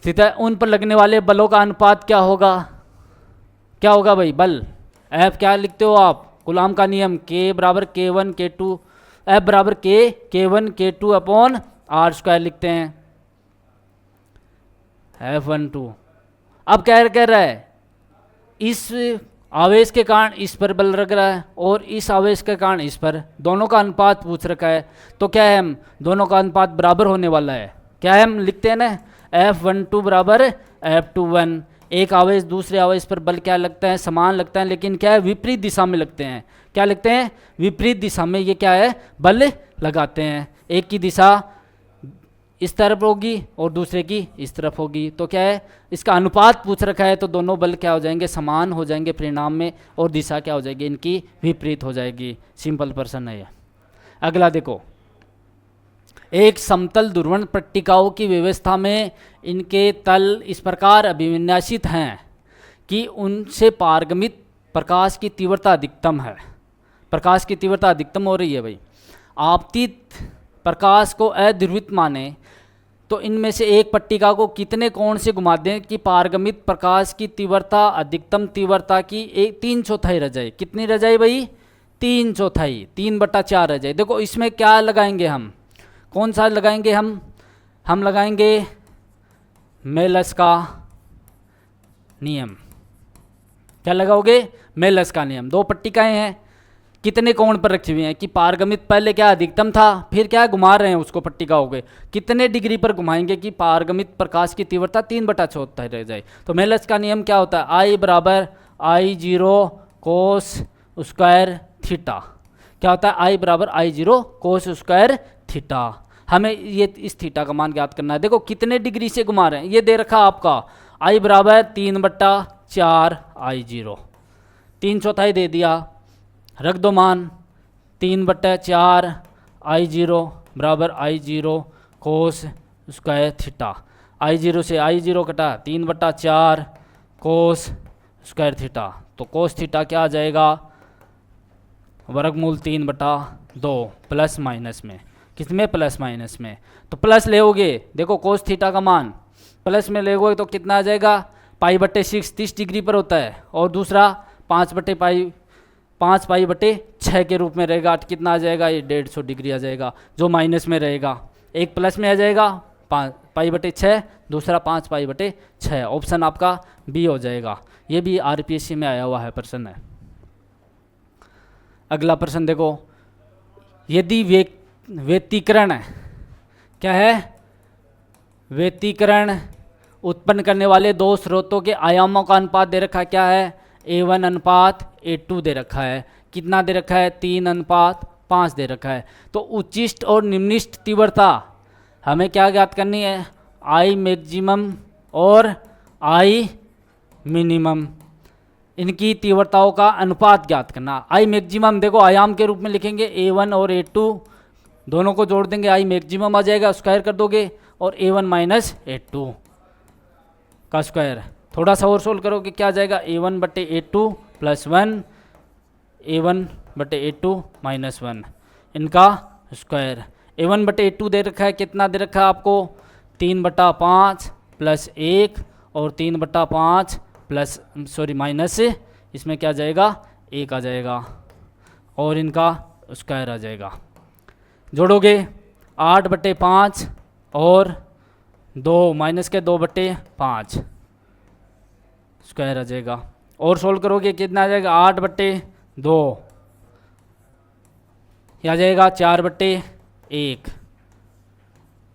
सीधा उन पर लगने वाले बलों का अनुपात क्या होगा, क्या होगा भाई, बल एफ क्या लिखते हो आप, कुलाम का नियम, के बराबर K1 K2, एफ बराबर K1 K2 upon are square लिखते हैं, F12। अब क्या कह रहा है, इस आवेश के कारण इस पर बल लग रहा है और इस आवेश के कारण इस पर, दोनों का अनुपात पूछ रखा है, तो क्या है, हम दोनों का अनुपात बराबर होने वाला है, क्या है, हम लिखते हैं ना F12 बराबर F21। एक आवेश दूसरे आवेश पर बल क्या लगता है, समान लगता है, लेकिन क्या है, विपरीत दिशा में लगते हैं, क्या लगते हैं, विपरीत दिशा में ये क्या है, बल लगाते हैं। एक की दिशा इस तरफ होगी और दूसरे की इस तरफ होगी, तो क्या है, इसका अनुपात पूछ रखा है, तो दोनों बल क्या हो जाएंगे, समान हो जाएंगे परिणाम में, और दिशा क्या हो जाएगी, इनकी विपरीत हो जाएगी। सिंपल प्रश्न है ये। अगला देखो, एक समतल ध्रुवण पट्टिकाओं की व्यवस्था में इनके तल इस प्रकार अभिविन्यासित हैं कि उनसे पारगमित प्रकाश की तीव्रता अधिकतम है, प्रकाश की तीव्रता अधिकतम हो रही है भाई। आपतित प्रकाश को अध्रुवित माने तो इनमें से एक पट्टिका को कितने कोण से घुमा दें कि पारगमित प्रकाश की तीव्रता अधिकतम तीव्रता की 3/4 रह जाए। कितनी रह जाए भाई, 3/4, 3/4 रह जाए। देखो इसमें क्या लगाएंगे हम, कौन सा लगाएंगे हम लगाएंगे मेलस का नियम। क्या लगाओगे, मेलस का नियम। 2 पट्टिकाएं हैं, कितने कोण पर रखी हुई हैं कि पारगमित पहले क्या अधिकतम था, फिर क्या घुमा रहे हैं उसको पट्टिकाओं के, कितने डिग्री पर घुमाएंगे कि पारगमित प्रकाश की तीव्रता 3/4 रह जाए। तो मेलस का नियम क्या होता है, I बराबर I0 कोस स्क्वायर थीटा। क्या होता है, I बराबर I0 कोस स्क्वायर थीटा। हमें ये इस थीटा का मान ज्ञात करना है। देखो कितने डिग्री से घुमा रहे हैं, ये दे रखा आपका I बराबर 3/4 I0, 3/4 दे दिया, रख दो मान 3/4 I0 बराबर I0 cos square theta. I0 से I0 कटा, 3/4 कोस स्क्वायर थीटा, तो कोस थीटा क्या आ जाएगा, वर्गमूल 3/2 प्लस माइनस में, किसमें, प्लस माइनस में। तो प्लस लेओगे, देखो कोस थीटा का मान प्लस में लेओगे तो कितना आ जाएगा, π/6 30 डिग्री पर होता है, और दूसरा 5π/6 के रूप में रहेगा, कितना आ जाएगा, ये 150 डिग्री आ जाएगा, जो माइनस में रहेगा। एक प्लस में आ जाएगा π/6, दूसरा 5π/6। ऑप्शन आपका बी हो जाएगा। ये भी RPSC में आया हुआ है प्रश्न है। अगला प्रश्न देखो, यदि व्यतिकरण क्या है, व्यतिकरण उत्पन्न करने वाले दो स्रोतों के आयामों का अनुपात दे रखा है, क्या है, A1 अनुपात A2 दे रखा है, कितना दे रखा है, 3 अनुपात 5 दे रखा है। तो उच्चिष्ट और निम्निष्ट तीव्रता हमें क्या ज्ञात करनी है, I मैक्सिमम और I मिनिमम, इनकी तीव्रताओं का अनुपात ज्ञात करना। I मैक्सिमम देखो आयाम के रूप में लिखेंगे, A1 और A2 दोनों को जोड़ देंगे, I मैक्सिमम आ जाएगा, स्क्वायर कर दोगे, और A1 माइनस A2 का स्क्वायर। थोड़ा सा और सोल्व करोगे क्या आ जाएगा, A1 बटे A2 प्लस 1, A1 बटे A2 माइनस 1, इनका स्क्वायर। A1 बटे A2 दे रखा है, कितना दे रखा है आपको, 3/5 प्लस 1 और 3/5 प्लस माइनस, इसमें क्या आ जाएगा, 1 आ जाएगा, और इनका स्क्वायर आ जाएगा। जोड़ोगे 8/5 और 2 माइनस के 2/5 स्क्वायर आ जाएगा, और सोल्व करोगे कितना आ जाएगा, 8/2 आ जाएगा, 4/1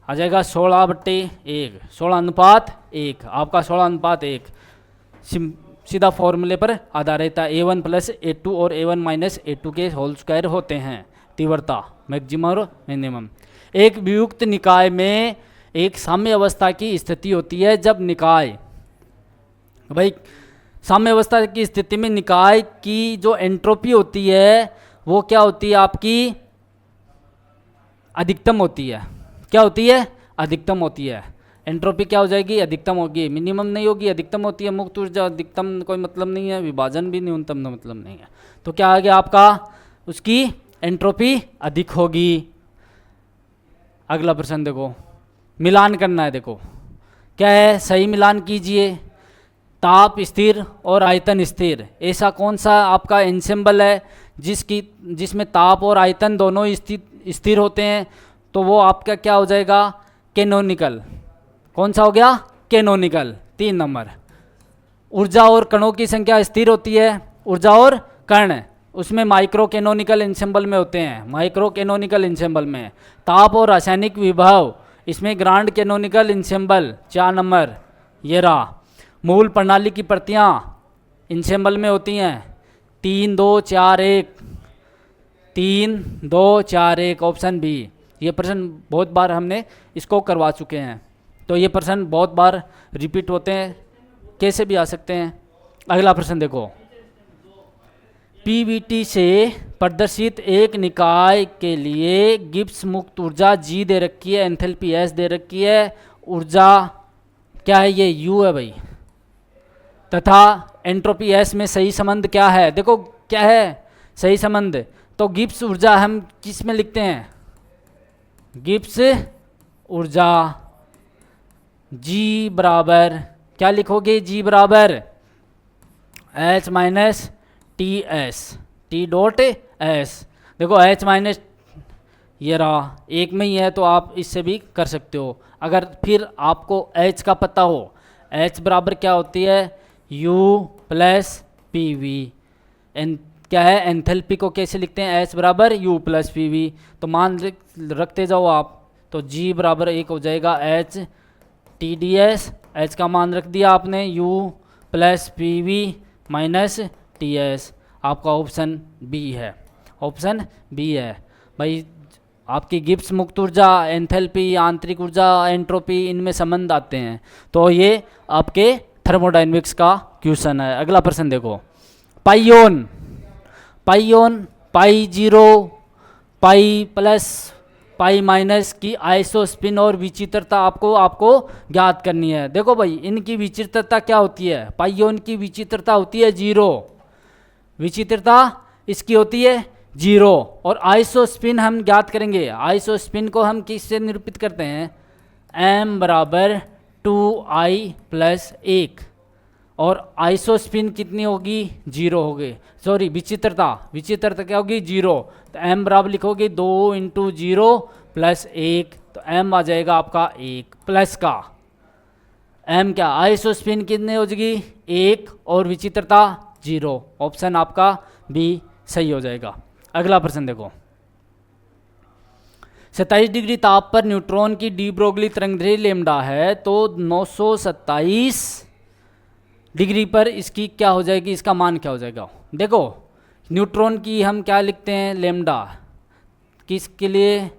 आ जाएगा, 16/1, 16 अनुपात 1, आपका 16 अनुपात 1 सीधा फॉर्मूले पर आधारित है। A1 प्लस A2 और A1 माइनस A2 के होल स्क्वायर होते हैं तीव्रता मैक्सिमम और मिनिमम। एक वियुक्त निकाय में एक साम्य अवस्था की स्थिति होती है, जब निकाय, भाई साम्य अवस्था की स्थिति में निकाय की जो एंट्रोपी होती है वो क्या होती है, आपकी अधिकतम होती है। क्या होती है, अधिकतम होती है। एंट्रोपी क्या हो जाएगी, अधिकतम होगी, मिनिमम नहीं होगी, अधिकतम होती है। मुक्त ऊर्जा अधिकतम कोई मतलब नहीं है, विभाजन भी न्यूनतम का मतलब नहीं है। तो क्या आ गया आपका, उसकी एंट्रोपी अधिक होगी। अगला प्रश्न देखो, मिलान करना है। देखो क्या है, सही मिलान कीजिए। ताप स्थिर और आयतन स्थिर, ऐसा कौन सा आपका एंसेम्बल है जिसमें ताप और आयतन दोनों स्थिर होते हैं, तो वो आपका क्या हो जाएगा, कैनोनिकल। कौन सा हो गया, कैनोनिकल। 3 नंबर। ऊर्जा और कणों की संख्या स्थिर होती है, ऊर्जा और कण उसमें माइक्रो कैनोनिकल एंसेम्बल में होते हैं, माइक्रो कैनोनिकल एंसेम्बल में। ताप और रासायनिक विभव इसमें ग्रांड कैनोनिकल एंसेम्बल 4 नंबर। ये रहा। मूल प्रणाली की प्रतियां एंसेम्बल में होती हैं 3 2 4 1, 3 2 4 1, ऑप्शन बी। ये प्रश्न बहुत बार हमने इसको करवा चुके हैं, तो ये प्रश्न बहुत बार रिपीट होते हैं, कैसे भी आ सकते हैं। अगला प्रश्न देखो, पीवीटी से प्रदर्शित एक निकाय के लिए गिब्स मुक्त ऊर्जा G दे रखी है, एंथैल्पी S दे रखी है, ऊर्जा क्या है, ये U है भाई, तथा एंट्रोपी S में सही संबंध क्या है। देखो क्या है सही संबंध, तो गिब्स ऊर्जा हम किस में लिखते हैं, गिब्स ऊर्जा G बराबर क्या लिखोगे, G बराबर H minus T S, T dot S. देखो H माइनस ये रहा, एक में ही है तो आप इससे भी कर सकते हो। अगर फिर आपको H का पता हो, H बराबर क्या होती है, U प्लस पी वी। क्या है, एंथैल्पी को कैसे लिखते हैं, H बराबर U प्लस पी वी। तो मान रखते जाओ आप, तो G बराबर एक हो जाएगा H T D S. H का मान रख दिया आपने, U plus P V minus T S. आपका ऑप्शन बी है, ऑप्शन बी है भाई। आपकी गिब्स मुक्त ऊर्जा, एंथैल्पी, आंतरिक ऊर्जा, एंट्रोपी, इनमें संबंध आते हैं, तो ये आपके थर्मोडायनेमिक्स का क्वेश्चन है। अगला प्रश्न देखो, पाइयोन, पाइयोन पाई 0, पाई प्लस, पाई माइनस की आइसोस्पिन और विचित्रता आपको ज्ञात करनी है। देखो भाई इनकी विचित्रता क्या होती है, पाइयोन की विचित्रता होती है 0, विचित्रता इसकी होती है 0, और आइसोस्पिन हम ज्ञात करेंगे। आइसोस्पिन को हम किससे निरूपित करते हैं, m बराबर 2i प्लस 1, और आइसोस्पिन कितनी होगी, 0 होगी। सॉरी विचित्रता, विचित्रता क्या होगी 0, तो m बराबर लिखोगे 2 × 0 प्लस 1, तो m आ जाएगा आपका 1 प्लस का m क्या, आइसोस्पिन कितनी हो जाएगी 1 और विचित्रता 0। ऑप्शन आपका बी सही हो जाएगा। अगला प्रश्न देखो, 27 डिग्री ताप पर न्यूट्रॉन की डी ब्रोगली तरंगदैर्घ्य लेमडा है, तो 927 डिग्री पर इसकी क्या हो जाएगी, इसका मान क्या हो जाएगा। देखो न्यूट्रॉन की हम क्या लिखते हैं, लेमडा, किसके लिए,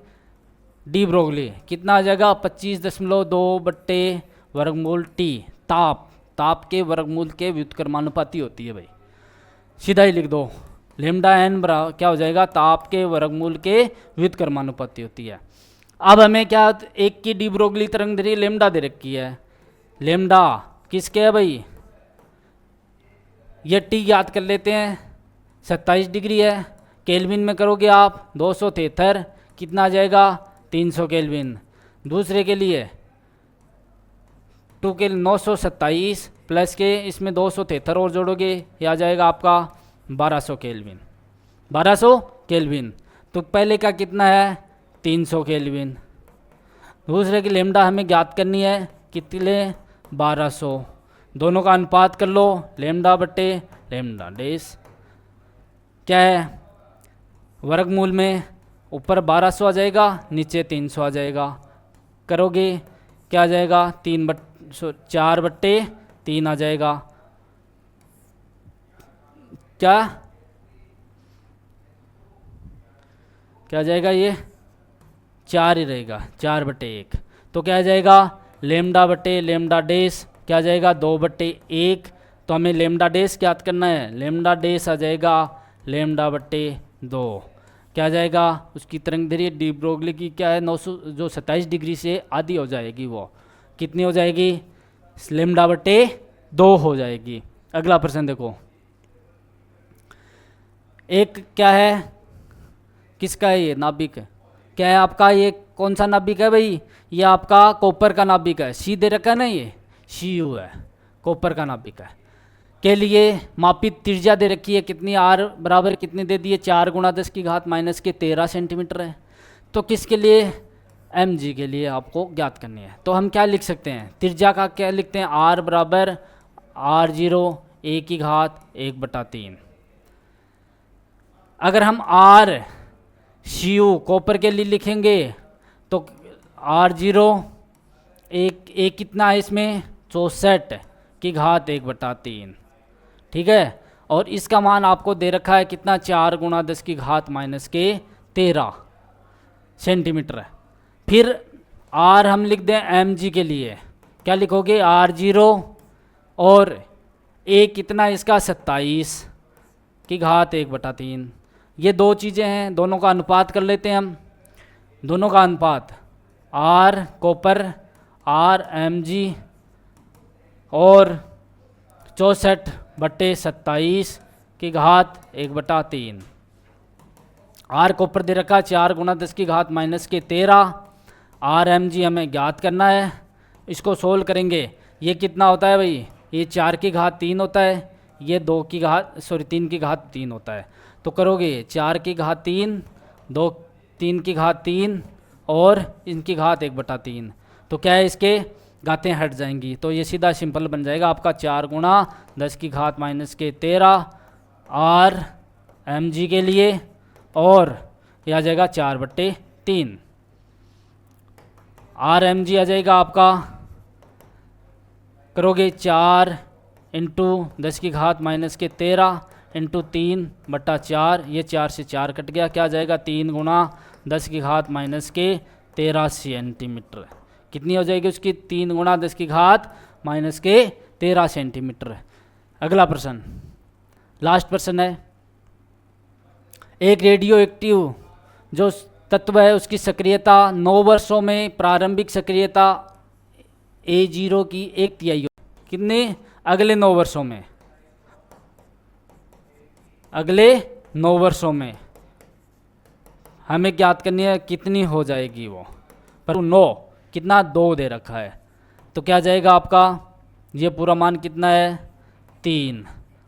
डी ब्रोगली, कितना आ जाएगा 25.2 बट्टे वर्गमूल टी, ताप के वर्गमूल के व्युत्क्रमानुपाती होती है भाई, सीधा ही लिख दो, लेमडा एन बराबर क्या हो जाएगा, ताप के वर्गमूल के व्युत्क्रमानुपाती होती है। अब हमें क्या, एक की डी ब्रोगली तरंगदैर्घ्य लेमडा दे रखी है, लेमडा किसके है भाई, ये टी याद कर लेते हैं, 27 डिग्री है, केल्विन में करोगे आप 273, कितना आ जाएगा 300 केल्विन। दूसरे के लिए 2 के 927 प्लस के इसमें 273 और जोड़ोगे, ये आ जाएगा आपका 1200 केल्विन, 1200 केल्विन। तो पहले का कितना है 300 केल्विन, दूसरे की लेमडा हमें ज्ञात करनी है, कितने 1200, दोनों का अनुपात कर लो, लेमडा बट्टे लेमडा डेस, क्या है वर्गमूल में, ऊपर 1200 आ जाएगा, नीचे 300 आ जाएगा, करोगे क्या आ जाएगा 4 बट्टे 3 आ जाएगा, क्या आ जाएगा, ये 4 ही रहेगा, 4 बट्टे 1, तो क्या आ जाएगा लेमडा बट्टे लेमडा डेस, क्या आ जाएगा 2 बट्टे 1, तो हमें लेमडा डेस ज्ञात करना है, लेमडा डेस आ जाएगा लेमडा बट्टे 2, क्या आ जाएगा, उसकी तरंगदैर्घ्य डी ब्रोगली की क्या है 900, जो 27 डिग्री से आधी हो जाएगी, वो कितनी हो जाएगी, लेमडा बट्टे 2 हो जाएगी। अगला प्रश्न देखो, एक क्या है, किसका है ये नाभिक, क्या है आपका, ये कौन सा नाभिक है भाई, ये आपका कॉपर का नाभिक है, सी दे रखा है ना, ये CU है, कॉपर का नाभिक है, के लिए मापित त्रिज्या दे रखी है कितनी, आर बराबर कितनी दे दी है, 4 × 10⁻13 सेंटीमीटर है। तो किसके लिए, mg के लिए आपको ज्ञात करनी है। तो हम क्या लिख सकते हैं, त्रिज्या का क्या लिखते हैं, r बराबर r0 1/3। अगर हम r CU कॉपर के लिए लिखेंगे तो r0 एक कितना है इसमें 64/1/3, ठीक है, और इसका मान आपको दे रखा है कितना 4 × 10⁻13 सेंटीमीटर है। फिर r हम लिख दें mg के लिए, क्या लिखोगे r0 और a कितना इसका 27/1/3, ये दो चीज़ें हैं, दोनों का अनुपात कर लेते हैं हम, दोनों का अनुपात r कॉपर r mg और 64/27/1/3, r कॉपर दे रखा 4 × 10⁻13, r mg हमें ज्ञात करना है, इसको सोल्व करेंगे, ये कितना होता है भाई, ये 4⁻3 होता है, ये 3⁻3 होता है, तो करोगे 4⁻3 3⁻3 और इनकी घात 1/3, तो क्या है इसके घातें हट जाएंगी, तो ये सीधा सिंपल बन जाएगा आपका 4 × 10⁻13 r mg के लिए, और यह आ जाएगा 4/3, r mg आ जाएगा आपका, करोगे 4 × 10⁻13 × 3/4, ये 4 से 4 कट गया, क्या आ जाएगा 3 × 10⁻13 सेंटीमीटर, कितनी हो जाएगी उसकी 3 × 10⁻13 सेंटीमीटर। अगला प्रश्न, लास्ट प्रश्न है, एक रेडियो एक्टिव जो तत्व है उसकी सक्रियता 9 वर्षों में प्रारंभिक सक्रियता A0 की 1/3 कितने, अगले 9 वर्षों में, अगले 9 वर्षों में हमें ज्ञात करनी है कितनी हो जाएगी वो, पर 9 कितना 2 दे रखा है, तो क्या जाएगा आपका, ये पूरा मान कितना है 3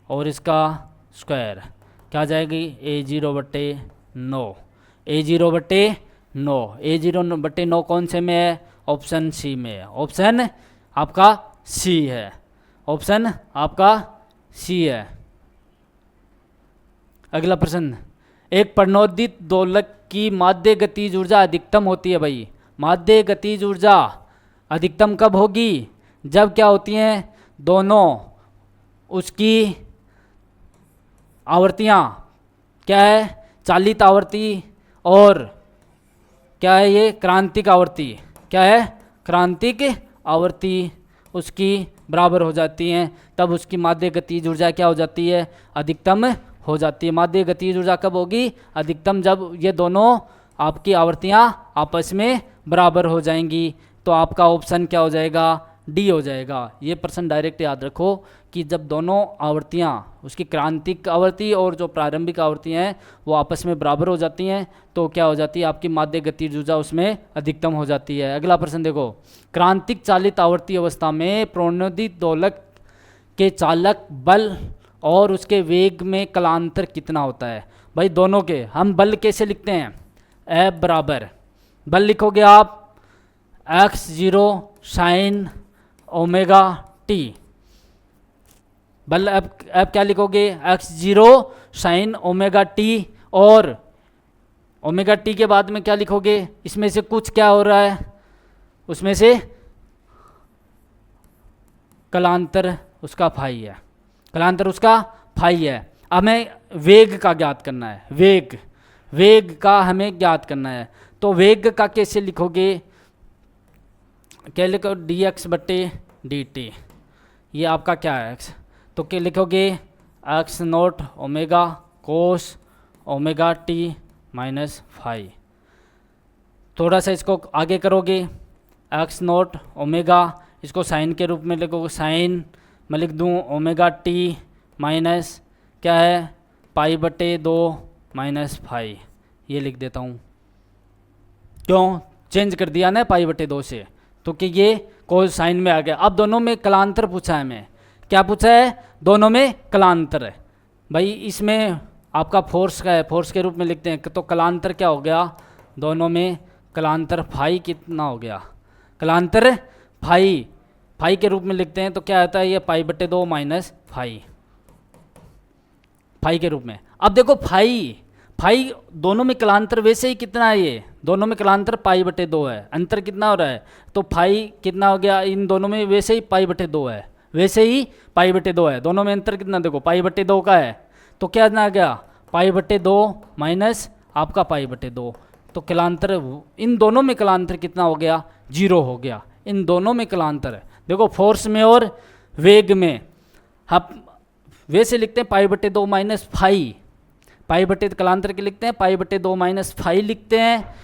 और इसका स्क्वायर, क्या जाएगी A0/9, A0/9 कौन से में है, ऑप्शन सी में है, ऑप्शन आपका सी है, ऑप्शन आपका सी है। अगला प्रश्न, एक प्रणोदित दोलक की माध्य गतिज ऊर्जा अधिकतम होती है भाई। माध्य गतिज ऊर्जा अधिकतम कब होगी? जब क्या होती हैं दोनों उसकी आवर्तियाँ क्या है, चालित आवर्ती और क्या है ये क्रांतिक आवर्ती, क्या है क्रांतिक आवर्ती उसकी बराबर हो जाती हैं, तब उसकी माध्य गतिज ऊर्जा क्या हो जाती है, अधिकतम हो जाती है। माध्य गतिज ऊर्जा कब होगी? अधिकतम जब ये दोनों आपकी आवर्तियाँ आपस में बराबर हो जाएंगी। तो आपका ऑप्शन क्या हो जाएगा? डी हो जाएगा। ये प्रश्न डायरेक्ट याद रखो कि जब दोनों आवर्तियाँ उसकी क्रांतिक आवर्ती और जो प्रारंभिक आवर्तियाँ हैं वो आपस में बराबर हो जाती हैं तो क्या हो जाती है, आपकी माध्य गतिज ऊर्जा उसमें अधिकतम हो जाती है। अगला प्रश्न देखो, क्रांतिक चालित आवर्ती अवस्था में प्रणोदित दोलक के चालक बल और उसके वेग में कलांतर कितना होता है? भाई दोनों के हम बल कैसे लिखते हैं? F बराबर बल लिखोगे आप x0 साइन ओमेगा टी। बल अब क्या लिखोगे? x0 साइन ओमेगा टी और ओमेगा टी के बाद में क्या लिखोगे? इसमें से कुछ क्या हो रहा है, उसमें से कलांतर उसका फाई है, कलांतर उसका फाई है। हमें वेग का ज्ञात करना है, वेग का हमें ज्ञात करना है। तो वेग का कैसे लिखोगे? क्या लिखो? dx बटे dt, ये आपका क्या है x, तो क्या लिखोगे? x nought omega cos omega T minus phi. थोड़ा सा इसको आगे करोगे, x नोट ओमेगा, इसको साइन के रूप में लिखोगे, साइन मैं लिख दूँ ओमेगा टी माइनस क्या है पाई बटे 2 माइनस फाई, ये लिख देता हूँ। क्यों चेंज कर दिया ना पाई बटे 2 से, तो कि ये कोस साइन में आ गया। अब दोनों में कलांतर पूछा है हमें, क्या पूछा है? दोनों में कलांतर है। भाई इसमें आपका फोर्स का है, फोर्स के रूप में लिखते हैं, तो कलांतर क्या हो गया? दोनों में कलांतर फाई कितना हो गया? कलांतर फाई, फाई के रूप में लिखते हैं तो क्या आता है? ये पाई बटे 2 माइनस फाई, फाई के रूप में। अब देखो फाई दोनों में कलांतर वैसे ही कितना है, ये दोनों में कलांतर पाई बटे 2 है, अंतर कितना हो रहा है? तो फाई कितना हो गया? इन दोनों में वैसे ही पाई बटे 2 है, वैसे ही पाई बटे 2 है, दोनों में अंतर कितना देखो पाई बटे 2 का है, तो क्या आ गया? पाई बटे 2 माइनस आपका पाई बटे 2, तो कलांतर इन दोनों में कलांतर कितना हो गया? 0 हो गया। इन दोनों में कलांतर है, देखो फोर्स में और वेग में हम वैसे लिखते हैं पाई बटे 2 माइनस फाई, पाई बटे कलांतर के लिखते हैं पाई बटे 2 माइनस फाई लिखते हैं।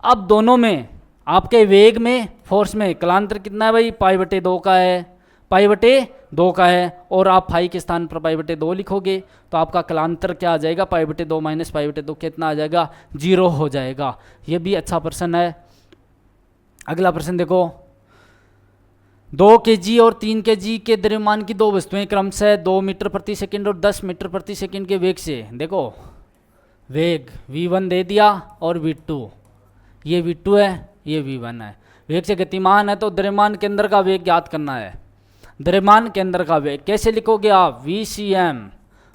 अब दोनों में आपके वेग में फोर्स में कलांतर कितना है भाई? पाई बटे 2 का है, पाई बटे 2 का है, और आप फाई के स्थान पर पाई बटे 2 लिखोगे तो आपका कलांतर क्या आ जाएगा? पाई बटे 2 माइनस पाई बटे 2 कितना आ जाएगा? 0 हो जाएगा। ये भी अच्छा प्रश्न है। अगला प्रश्न देखो, 2 kg और 3 kg के द्रव्यमान की दो वस्तुएं क्रमशः 2 मीटर प्रति सेकंड और 10 मीटर प्रति सेकंड के वेग से, देखो वेग v1 दे दिया और v2, ये v2 है ये v1 है, वेग से गतिमान है तो द्रव्यमान के अंदर का वेग ज्ञात करना है। द्रव्यमान के अंदर का वेग कैसे लिखोगे आप? vcm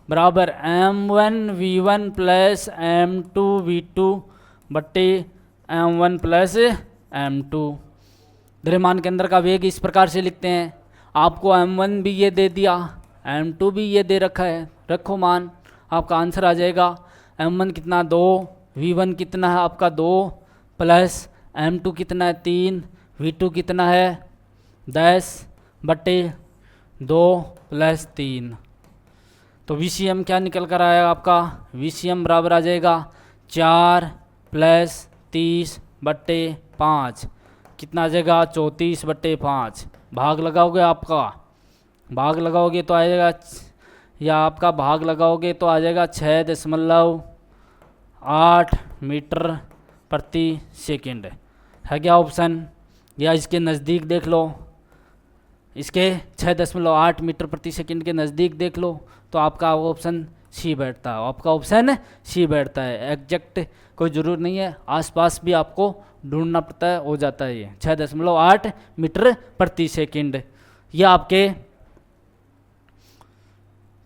बराबर m1 v1 plus m2 v2 बट्टे m1 प्लस m2। द्रव्यमान के अंदर का वेग इस प्रकार से लिखते हैं। आपको m1 भी ये दे दिया, m2 भी ये दे रखा है, रखो मान, आपका आंसर आ जाएगा m1 कितना 2, v1 कितना है आपका 2 प्लस m2 कितना है 3, v2 कितना है 10 बटे 2 प्लस 3। तो VCM क्या निकल कर आएगा आपका? VCM बराबर आ जाएगा 4 प्लस 30 बट्टे 5, कितना आ जाएगा? 34 बट्टे 5। भाग लगाओगे, आपका भाग लगाओगे तो आ जाएगा, या आपका भाग लगाओगे तो आ जाएगा 6.8 मीटर प्रति सेकंड है क्या ऑप्शन? या इसके नज़दीक देख लो, इसके 6.8 मीटर प्रति सेकंड के नज़दीक देख लो तो आपका ऑप्शन सी बैठता है, आपका ऑप्शन सी बैठता है। एग्जैक्ट कोई ज़रूर नहीं है, आसपास भी आपको ढूंढना पड़ता है, हो जाता है ये 6.8 मीटर प्रति सेकंड। ये आपके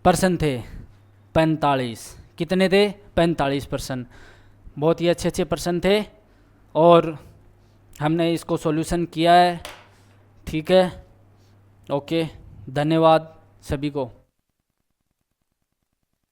प्रश्न थे 45, कितने थे? 45%। बहुत ही अच्छे अच्छे प्रश्न थे और हमने इसको सॉल्यूशन किया है। ठीक है, ओके, धन्यवाद सभी को।